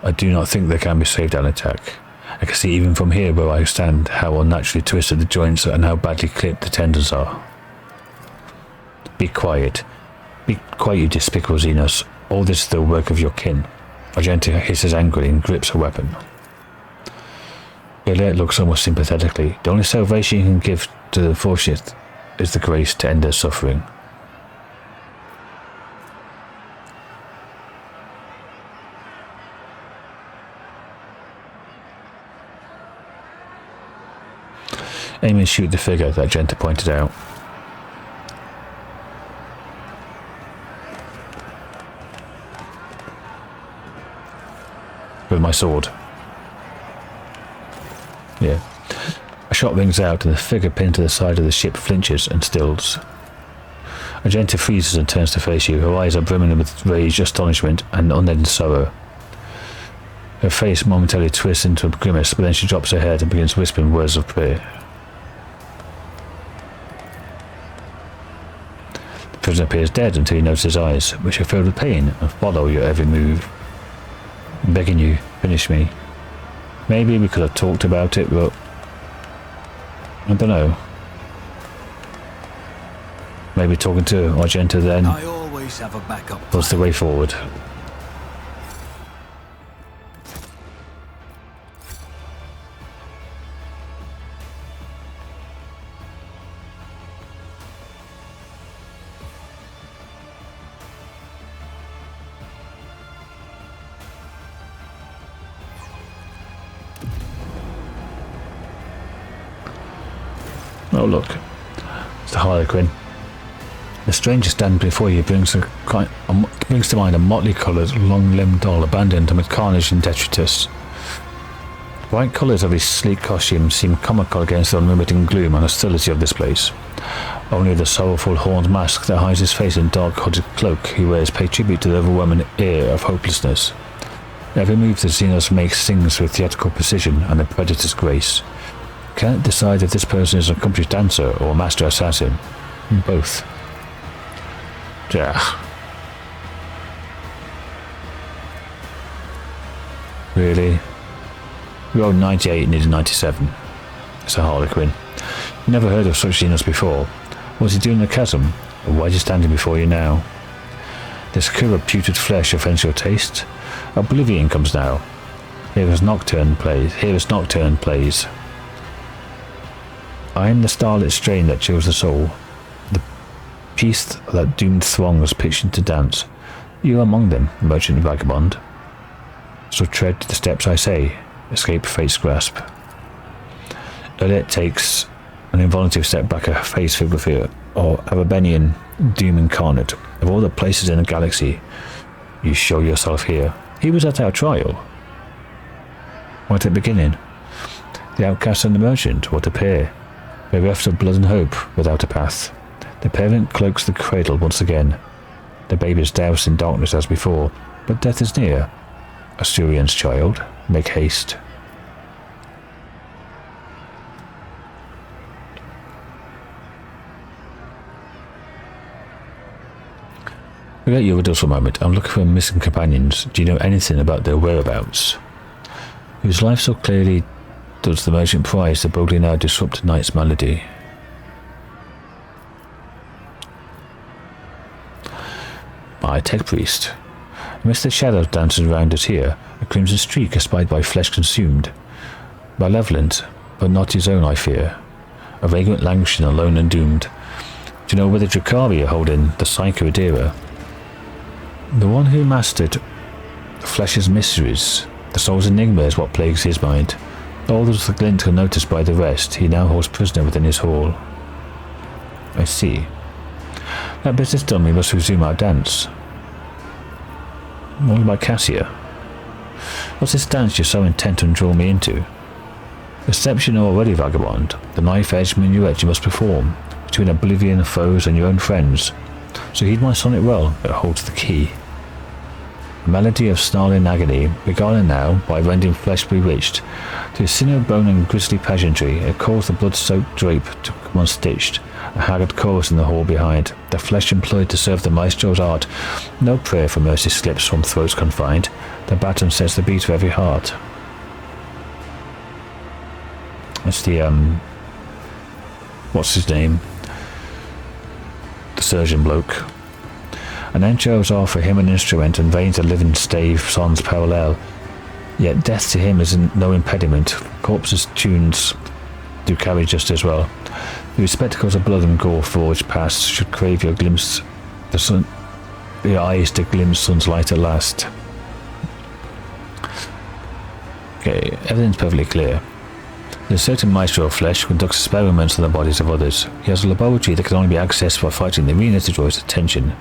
I do not think they can be saved on attack. I can see even from here where I stand how unnaturally twisted the joints and how badly clipped the tendons are. Be quiet. Be quiet, you despicable Xenos. All this is the work of your kin. Argenta hisses angrily and grips her weapon. Elliot looks almost sympathetically. The only salvation you can give to the unfortunate is the grace to end their suffering. Aim and shoot the figure that Argenta pointed out. With my sword. Yeah. A shot rings out and the figure pinned to the side of the ship flinches and stills. Argenta freezes and turns to face you. Her eyes are brimming with rage, astonishment, and unending sorrow. Her face momentarily twists into a grimace, but then she drops her head and begins whispering words of prayer. The prisoner appears dead until you notice his eyes, which are filled with pain and follow your every move. I'm begging you, finish me. Maybe we could have talked about it, but I don't know. Maybe talking to Argenta then I always have a backup was the way forward. Oh look, it's the Harlequin. The stranger standing before you brings to mind a motley-coloured, long-limbed doll abandoned amid carnage and detritus. The bright colours of his sleek costume seem comical against the unremitting gloom and hostility of this place. Only the sorrowful horned mask that hides his face in dark-hooded cloak he wears pay tribute to the overwhelming air of hopelessness. Every move the Xenos makes sings with theatrical precision and a predator's grace. Can't decide if this person is an accomplished dancer or a master assassin. Both. Yeah. Really? We rolled 98 and needed 97. It's a Harlequin. Never heard of such Xenos before. What's he doing in the chasm? Or why is he standing before you now? This cure of putrid flesh offends your taste? Oblivion comes now. Here is Nocturne plays. I am the starlit strain that chills the soul, the piece that doomed throngs pitched into dance. You are among them, merchant vagabond. So tread the steps I say, escape fate's grasp. Elliot takes an involuntary step back, her face filled with fear. Or Arabenian doom incarnate, of all the places in the galaxy, you show yourself here. He was at our trial. Right at the beginning. The outcast and the merchant, what a pair. Bereft of blood and hope, without a path. The parent cloaks the cradle once again. The babe is doused in darkness as before, but death is near. Asturian's child, make haste. Forget your riddles for a moment. I'm looking for missing companions. Do you know anything about their whereabouts? Whose life so clearly does the merchant prize the boldly now disrupt night's melody? My tech priest. Amidst the shadows dancing around us here, a crimson streak espied by flesh consumed. Malevolent, but not his own, I fear. A vagrant languishing alone and doomed. Do you know where the Drakavi are holding the Psyker Adira? The one who mastered the flesh's mysteries, the soul's enigma is what plagues his mind. All those the glint unnoticed by the rest, he now holds prisoner within his hall. I see. That business done, we must resume our dance. What about Cassia? What's this dance you're so intent on drawing me into? The steps you know already, vagabond. The knife-edged minuet you must perform, between oblivion, foes, and your own friends. So heed my sonnet well, it holds the key. A melody of snarling agony, beguiling now by rending flesh bewitched, to a sinner bone and grisly pageantry, it calls the blood-soaked drape to come unstitched, a haggard chorus in the hall behind, the flesh employed to serve the maestro's art. No prayer for mercy slips from throats confined, the baton sets the beat of every heart. That's the, what's his name? The surgeon bloke. And then chose off for him an instrument and veins a living stave sons parallel. Yet death to him is no impediment. Corpses' tunes do carry just as well. The spectacles of blood and gore forged past should crave your glimpse, the sun, your eyes to glimpse sun's light at last. Okay, everything's perfectly clear. There's a certain maestro of flesh who conducts experiments on the bodies of others. He has a laboratory that can only be accessed by fighting the arena to draw his attention.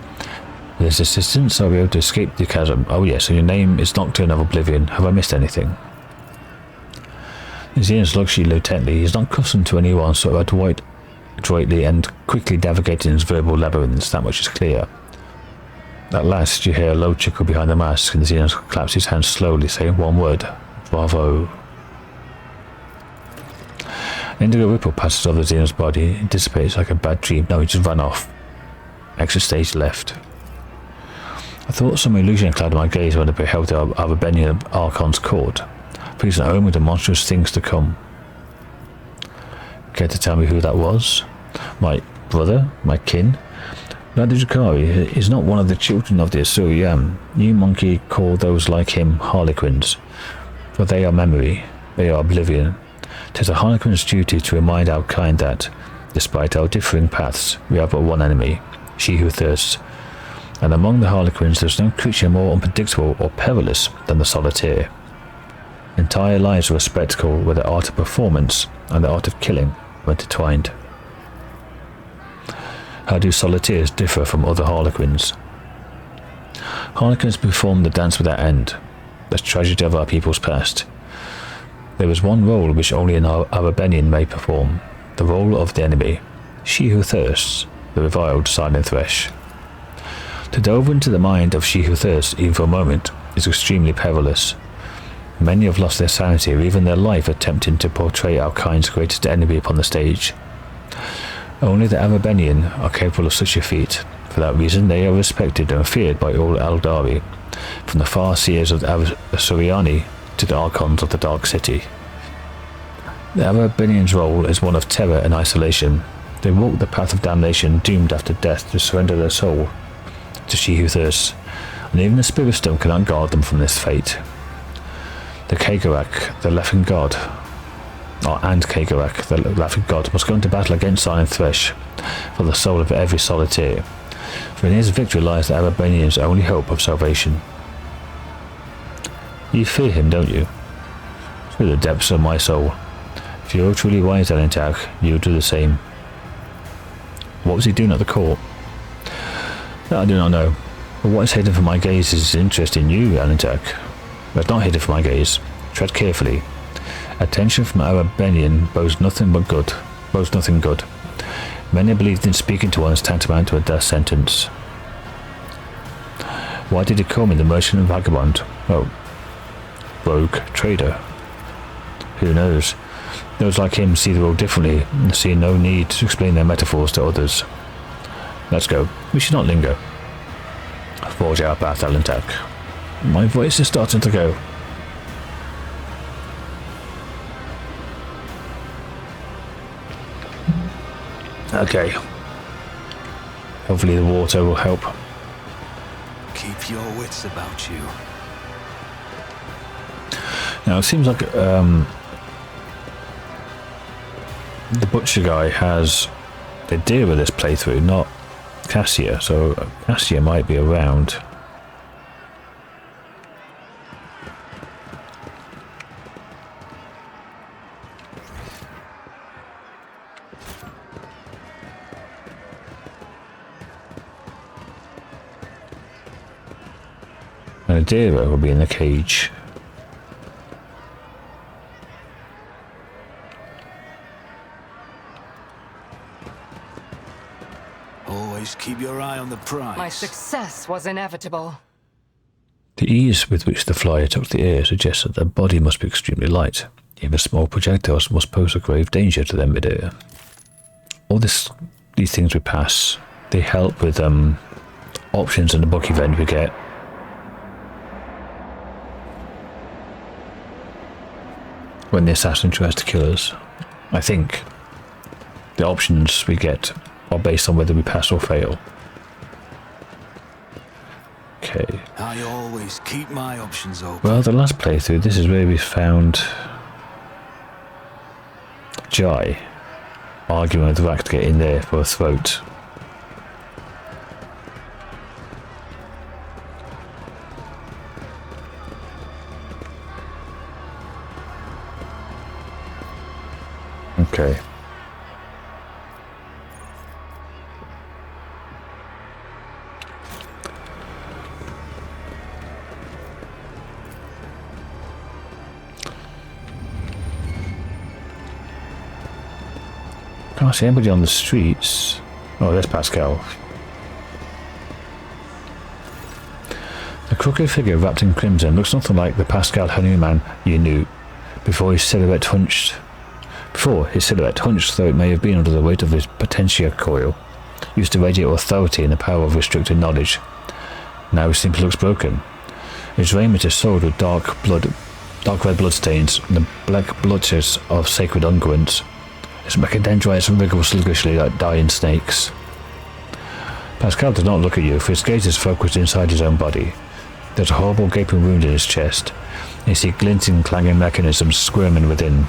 With his assistance, I'll be able to escape the chasm. Oh yes, and your name is Nocturne of Oblivion. Have I missed anything? Xenos looks at you intently. He's not accustomed to anyone so adroitly and quickly navigating his verbal labyrinths. That much is clear. At last, you hear a low chuckle behind the mask, and Xenos claps his hands slowly, saying one word: Bravo. An indigo ripple passes over Xenos' body. It dissipates like a bad dream. No, he just ran off. Exit stage left. I thought some illusion clouded my gaze when I beheld the Arbenian Archon's court. Please an omen of monstrous things to come. Care to tell me who that was? My brother? My kin? Gladiatorial is not one of the children of the Asurian. You monkey call those like him harlequins. For they are memory. They are oblivion. 'Tis a harlequin's duty to remind our kind that, despite our differing paths, we have but one enemy, she who thirsts. And among the harlequins there's no creature more unpredictable or perilous than the Solitaire. Entire lives are a spectacle where the art of performance and the art of killing are intertwined. How do Solitaires differ from other harlequins? Harlequins perform the dance without end, the tragedy of our people's past. There is one role which only an Arbenian may perform, the role of the enemy, she who thirsts, the reviled silent thresh. To delve into the mind of she who thirsts, even for a moment, is extremely perilous. Many have lost their sanity or even their life attempting to portray our kind's greatest enemy upon the stage. Only the Arbenian are capable of such a feat. For that reason they are respected and feared by all Eldari, from the far seers of the Asuriani to the Archons of the Dark City. The Arbenian's role is one of terror and isolation. They walk the path of damnation, doomed after death to surrender their soul to she who thirsts, and even the spirit stone cannot guard them from this fate. The Kagerak, the laughing god, and Kagerak, the laughing god, must go into battle against Silent Thresh for the soul of every Solitaire, for in his victory lies the Arbenian's only hope of salvation. You fear him, don't you? Through the depths of my soul. If you're truly wise, Alentak, you'll do the same. What was he doing at the court? I do not know, but what is hidden from my gaze is his interest in you, Alentak. But not hidden from my gaze. Tread carefully. Attention from Arbenian boasts nothing good. Many believed in speaking to one as tantamount to a death sentence. Why did he call me the merchant and vagabond? Oh, rogue trader. Who knows? Those like him see the world differently and see no need to explain their metaphors to others. Let's go. We should not linger. Forge our path, Alentak. My voice is starting to go. Okay. Hopefully the water will help. Keep your wits about you. Now it seems like the butcher guy has the deer with this playthrough, not Cassia, so Cassia might be around. And Adira will be in the cage. Always keep your eye on the prize. My success was inevitable. The ease with which the flyer took the air suggests that their body must be extremely light. Even small projectiles must pose a grave danger to them midair. All this these things we pass, they help with options in the book event we get. When the assassin tries to kill us, I think the options we get are based on whether we pass or fail. Okay. I always keep my options open. Well, the last playthrough, this is where we found Jai arguing with Rack to get in there for a throat. Okay. Can't see anybody on the streets. Oh, there's Pasqal. The crooked figure wrapped in crimson looks nothing like the Pasqal honeyman you knew before his silhouette hunched. Though it may have been under the weight of his potentia coil, used to radiate authority and the power of restricted knowledge. Now he simply looks broken. His raiment is soiled with dark red bloodstains and the black blotches of sacred unguents. His mechadendrites wriggle sluggishly like dying snakes. Pasqal does not look at you, for his gaze is focused inside his own body. There's a horrible gaping wound in his chest. You see glinting, clanging mechanisms squirming within.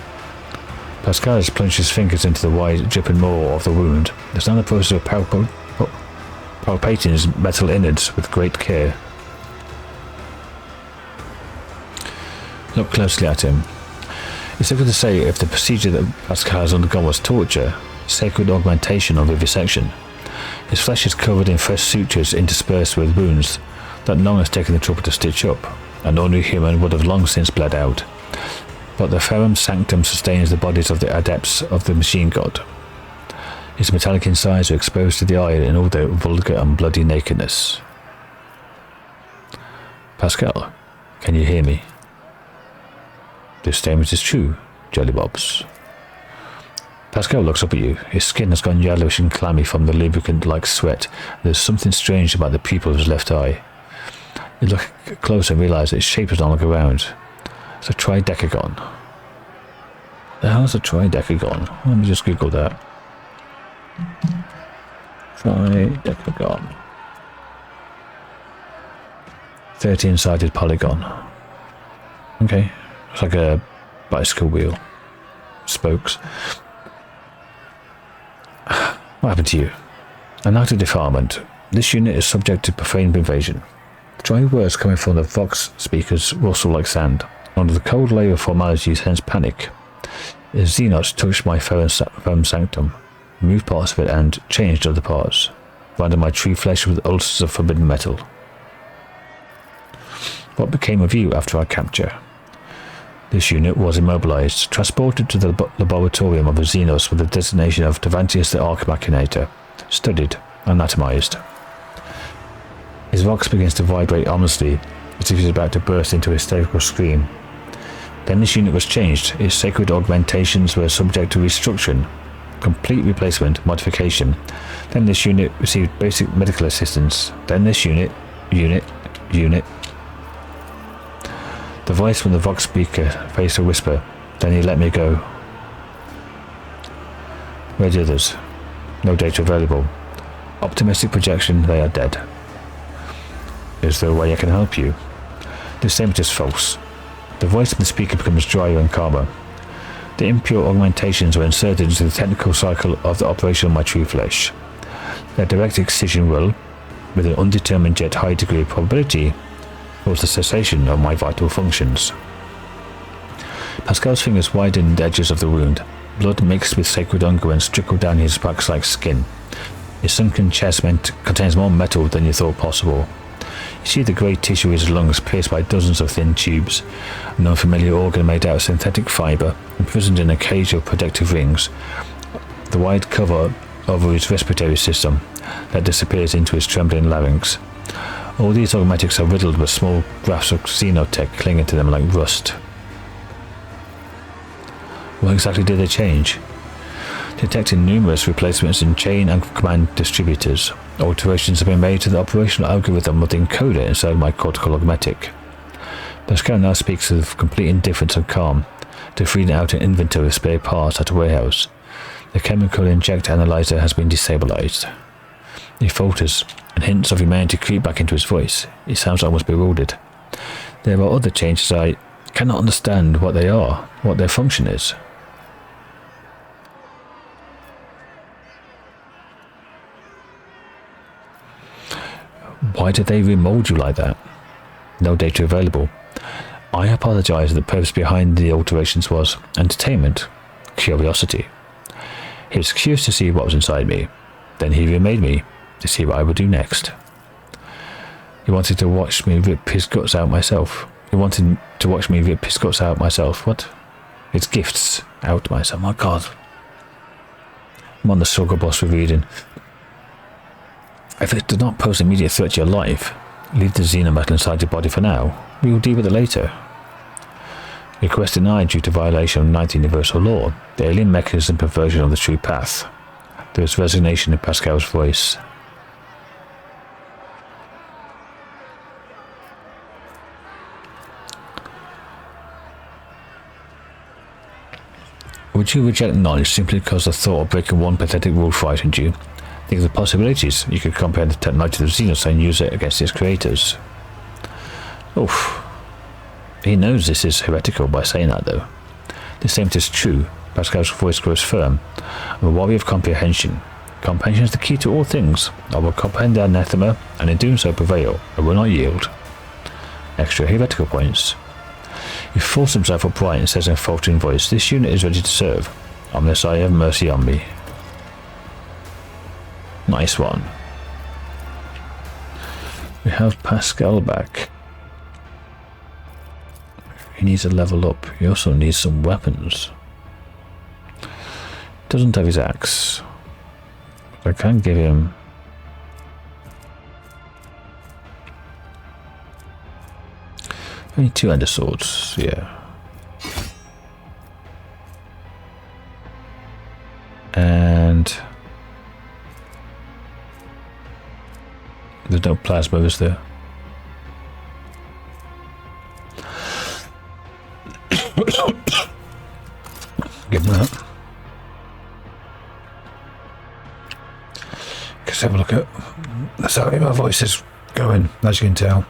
Pasqal has plunged his fingers into the wide, dripping maw of the wound. He's now in the process of palpating his metal innards with great care. Look closely at him. It's difficult to say if the procedure that Pasqal has undergone was torture, sacred augmentation, or vivisection. His flesh is covered in fresh sutures interspersed with wounds that none has taken the trouble to stitch up. An ordinary human would have long since bled out. But the ferrum sanctum sustains the bodies of the adepts of the machine god. His metallic insides are exposed to the eye in all their vulgar and bloody nakedness. Pasqal, can you hear me? This statement is true, Jellybobs. Pasqal looks up at you. His skin has gone yellowish and clammy from the lubricant-like sweat. There's something strange about the pupil of his left eye. You look closer and realise its shape is not like a round. It's a tridecagon. The hell is a tridecagon? Let me just Google that. Tridecagon. 13-sided polygon. Okay. It's like a bicycle wheel. Spokes. What happened to you? An act of defilement. This unit is subject to profane invasion. Dry words coming from the Vox speakers rustle like sand. Under the cold layer of formality you sense panic. A Xenos touched my ferrum sanctum, removed parts of it and changed other parts, rendering my tree flesh with ulcers of forbidden metal. What became of you after our capture? This unit was immobilized, transported to the laboratorium of the Xenos with the designation of Devantius the Arc Machinator, studied, anatomized. His vox begins to vibrate ominously, as if he's about to burst into a hysterical scream. Then this unit was changed. Its sacred augmentations were subject to restructuring, complete replacement, modification. Then this unit received basic medical assistance. Then this unit. The voice from the Vox speaker faced a whisper. Then he let me go. Where are the others? No data available. Optimistic projection, they are dead. Is there a way I can help you? This statement is false. The voice of the speaker becomes drier and calmer. The impure augmentations were inserted into the technical cycle of the operation of my true flesh. Their direct excision will, with an undetermined yet high degree of probability, cause the cessation of my vital functions. Pasqal's fingers widened the edges of the wound. Blood mixed with sacred unguents trickled down his wax-like skin. His sunken chest contains more metal than you thought possible. You see the grey tissue of his lungs pierced by dozens of thin tubes, an unfamiliar organ made out of synthetic fibre, imprisoned in a cage of protective rings, the wide cover over his respiratory system that disappears into his trembling larynx. All these augmatics are riddled with small grafts of xenotech clinging to them like rust. What exactly did they change? detecting numerous replacements in chain and command distributors. Alterations have been made to the operational algorithm of the encoder inside my cortical augmetic. Pasqal now speaks of complete indifference and calm, to freeing out an inventory of spare parts at a warehouse. The chemical inject analyzer has been destabilized. He falters, and hints of humanity creep back into his voice. He sounds almost bewildered. There are other changes I cannot understand what they are, what their function is. Why did they remold you like that? No data available. I apologize. The purpose behind the alterations was entertainment, curiosity. He was curious to see what was inside me. Then he remade me to see what I would do next. He wanted to watch me rip his guts out myself. What? His gifts out myself. My God. I'm on the struggle boss for reading. If it does not pose an immediate threat to your life, leave the xenometal inside your body for now. We will deal with it later. Request denied due to violation of 9th universal law, the alien mechanism perversion of the true path. There was resignation in Pasqal's voice. Would you reject knowledge simply because the thought of breaking one pathetic rule frightened you? Think of the possibilities. You could comprehend the technology of Xenos and use it against its creators. Oof. He knows this is heretical by saying that, though. The same is true. Pasqal's voice grows firm. I'm a warrior of comprehension. Comprehension is the key to all things. I will comprehend the anathema, and in doing so prevail. I will not yield. Extra heretical points. He forces himself upright and says in a faltering voice, "This unit is ready to serve. Unless I have mercy on me." Nice one. We have Pasqal back. He needs to level up. He also needs some weapons. Doesn't have his axe. I can give him... only 2 ender swords, yeah. And... there's no plasma, is there? Give him that. Let's have a look at... that's how my voice is going, as you can tell.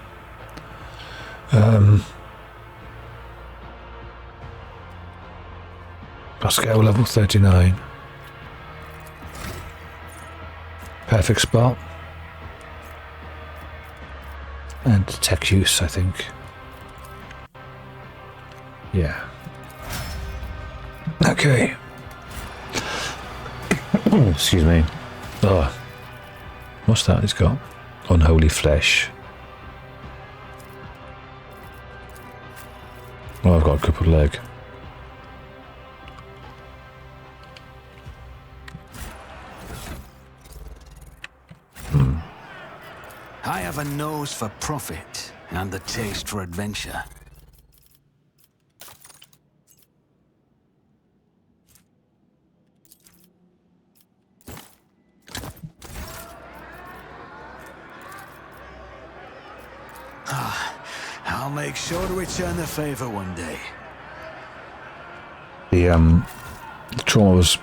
Pasqal level 39. Perfect spot. And tech use, I think. Yeah. Okay. Excuse me. Oh. What's that it's got? Unholy flesh. Oh, I've got a crippled leg. I have a nose for profit and the taste for adventure. I'll make sure to return the favor one day. The trauma was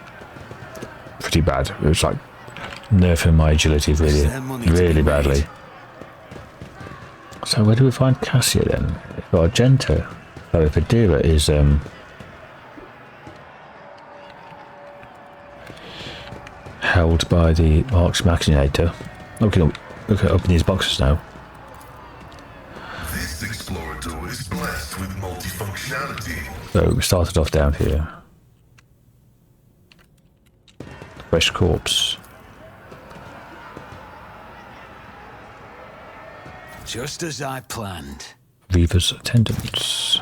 pretty bad. It was like nerfing my agility really badly. So where do we find Cassia then? We've got Argenta. Oh, Padira is held by the Arx Machinator. Okay, look at open these boxes now. This explorator is blessed with multifunctionality. So we started off down here. Fresh corpse. Just as I planned. Reaver's attendants.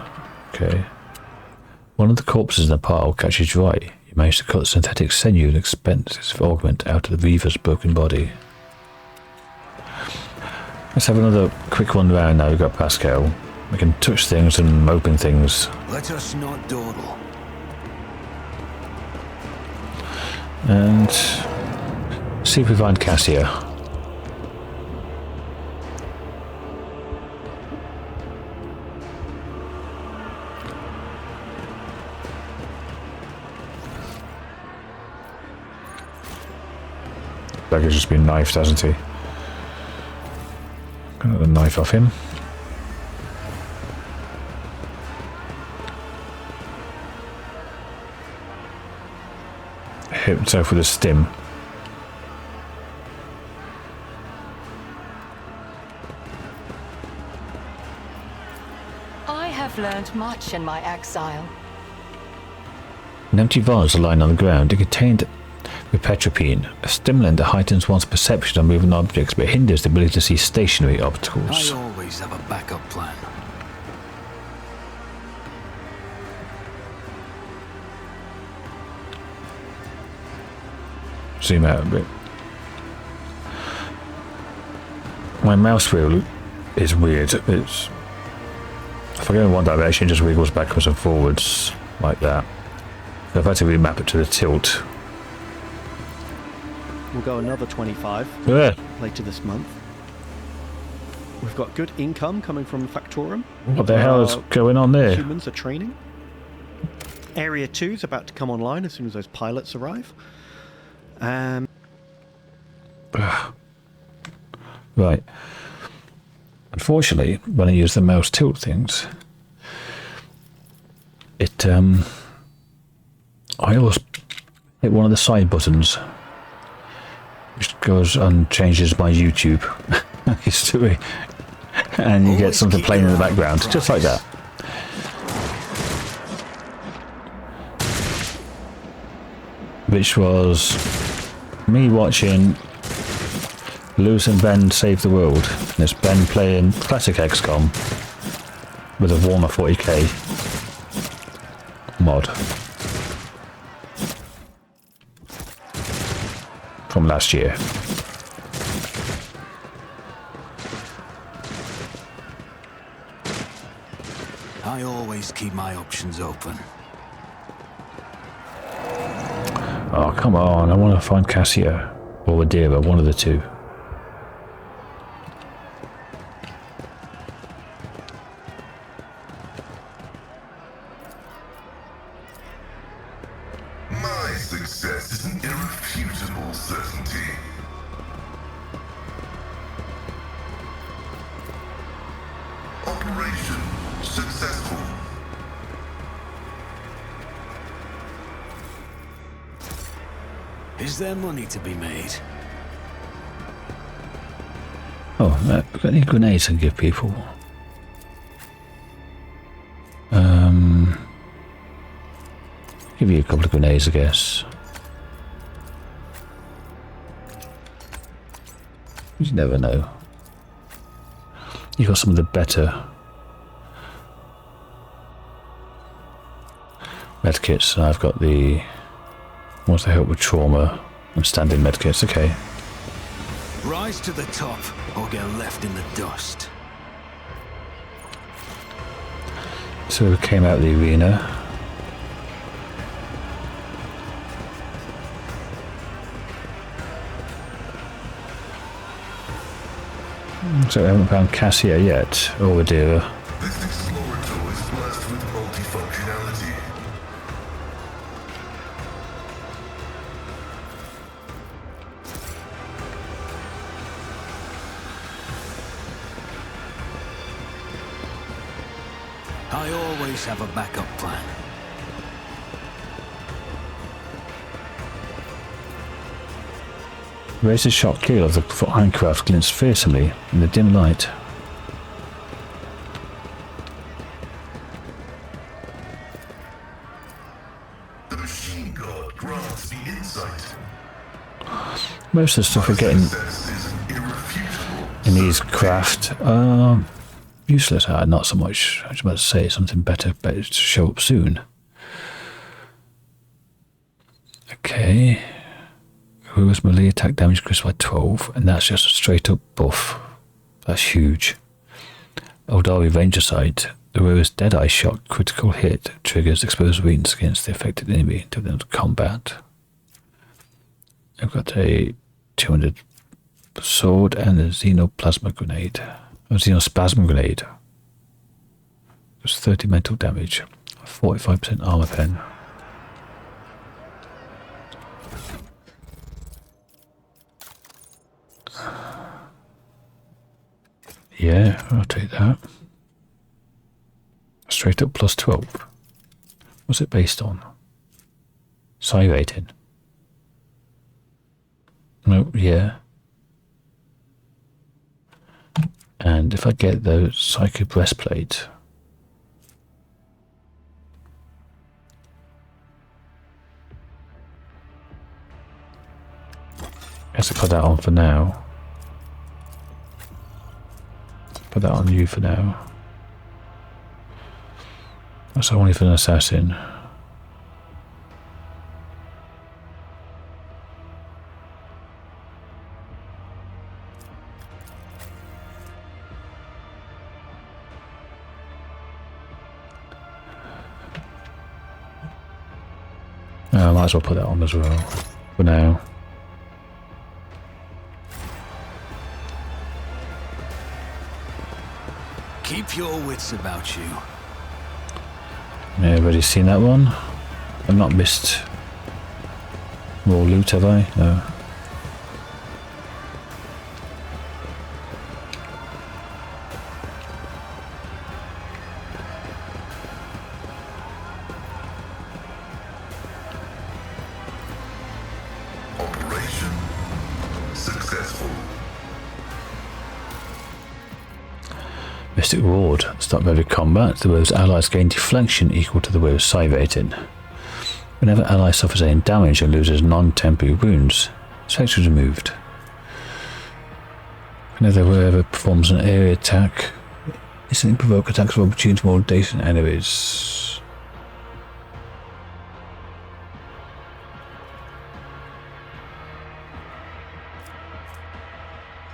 Okay. One of the corpses in the pile catches your eye. You manage to cut synthetic sinew and expensive augment out of the Reaver's broken body. Let's have another quick one round now. We've got Pasqal. We can touch things and open things. Let us not dawdle. And see if we find Cassia. Like he's just been knifed, hasn't he? Got the knife off him. Hit himself with a stim. I have learned much in my exile. An empty vase lying on the ground. It contained Repetropine, a stimulant that heightens one's perception of moving objects but hinders the ability to see stationary obstacles. I always have a backup plan. Zoom out a bit. My mouse wheel is weird. It's, if I go in one direction, it just wiggles backwards and forwards like that. So I've had to remap it to the tilt. We'll go another 25 Yeah. later this month. We've got good income coming from Factorum. What the hell is going on there? Humans are training. Area 2 is about to come online as soon as those pilots arrive. Right. Unfortunately, when I use the mouse tilt things, it I always hit one of the side buttons, which goes and changes my YouTube history, and you get something playing in the background, just like that. Which was me watching Lewis and Ben Save the World. And it's Ben playing classic XCOM with a WH40k mod from last year. I always keep my options open. Oh, come on. I want to find Cassia or Adira, one of the two. My success is an irrefutable certainty. Operation successful. Is there money to be made? Oh, got any grenades I can give people? Give you a couple of grenades, I guess. You never know. You got some of the better medkits, and I've got the ones that help with trauma and standing medkits. Okay. Rise to the top or get left in the dust. So we came out of the arena. So we haven't found Cassia yet, or Adira. This explorator is blessed with multifunctionality. I always have a backup plan. The razor shot keel of the Ironcraft glints fearsomely in the dim light. The machine god grants the insight. Most of the stuff we're getting Success is an irrefutable in these craft are useless. Not so much. I was about to say something better to show up soon. Okay. Who's melee attack damage increased by 12, and that's just a straight up buff. That's huge. Eldari Ranger Sight. The Rose Deadeye shot critical hit triggers exposed weakness against the affected enemy until the end of combat. I've got a 200 sword and a xenoplasma grenade. A xenospasm grenade. Just 30 mental damage. 45% armor pen. Yeah, I'll take that. Straight up plus 12. What's it based on? Psi rating. Oh, yeah. And if I get the Psyker breastplate, I guess I'll put that on for now. Put that on you for now. That's only for an assassin. I might as well put that on as well for now. Keep your wits about you. Everybody's seen that one? I've not missed more loot, have I? No. Operation successful. Mystic Ward. Start every combat. The wave's allies gain deflection equal to the wave's psi rating. Whenever ally suffers any damage and loses non-temporary wounds, effect is removed. Whenever the wave performs an area attack, instantly provoke attacks of opportunity from all adjacent enemies.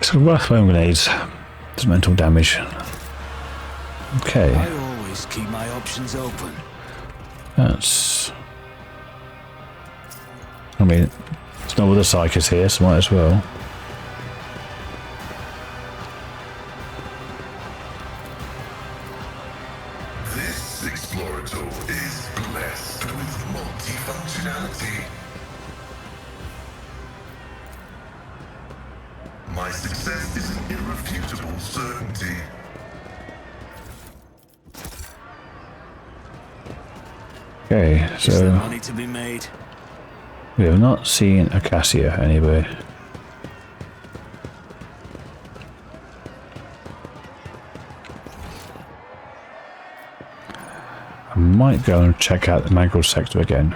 So Wrath Flame Grenades does mental damage. Okay. I always keep my options open. That's... I mean, there's no other Psykers here, so might as well. This explorator is blessed with multifunctionality. My success is an irrefutable certainty. Okay, Is there so money to be made? we have not seen Acacia anyway. I might go and check out the mangrove sector again.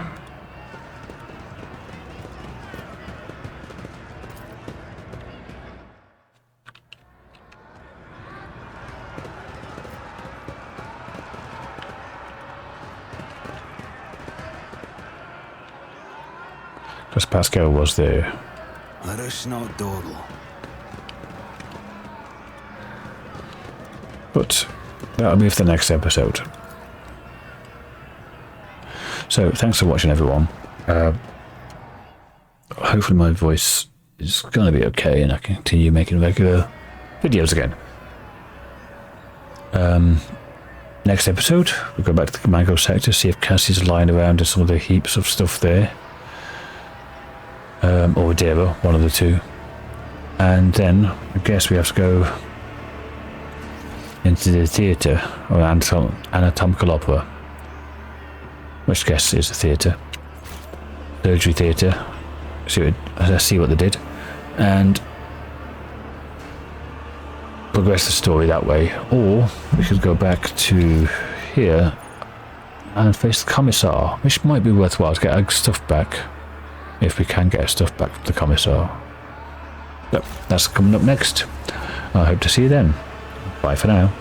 Because Pasqal was there. Let us not dawdle. But that'll be for the next episode. So thanks for watching, everyone. Hopefully my voice is going to be okay and I can continue making regular videos again. Next episode, we'll go back to the mangrove sector, see if Cassie's lying around in some of the heaps of stuff there. Or Deva, one of the two. And then I guess we have to go into the theatre, or anatomical opera, which I guess is a theatre, surgery theatre. See what they did, and progress the story that way. Or we could go back to here and face the Commissar, which might be worthwhile to get our stuff back. If we can get our stuff back from the Commissar. But that's coming up next. I hope to see you then. Bye for now.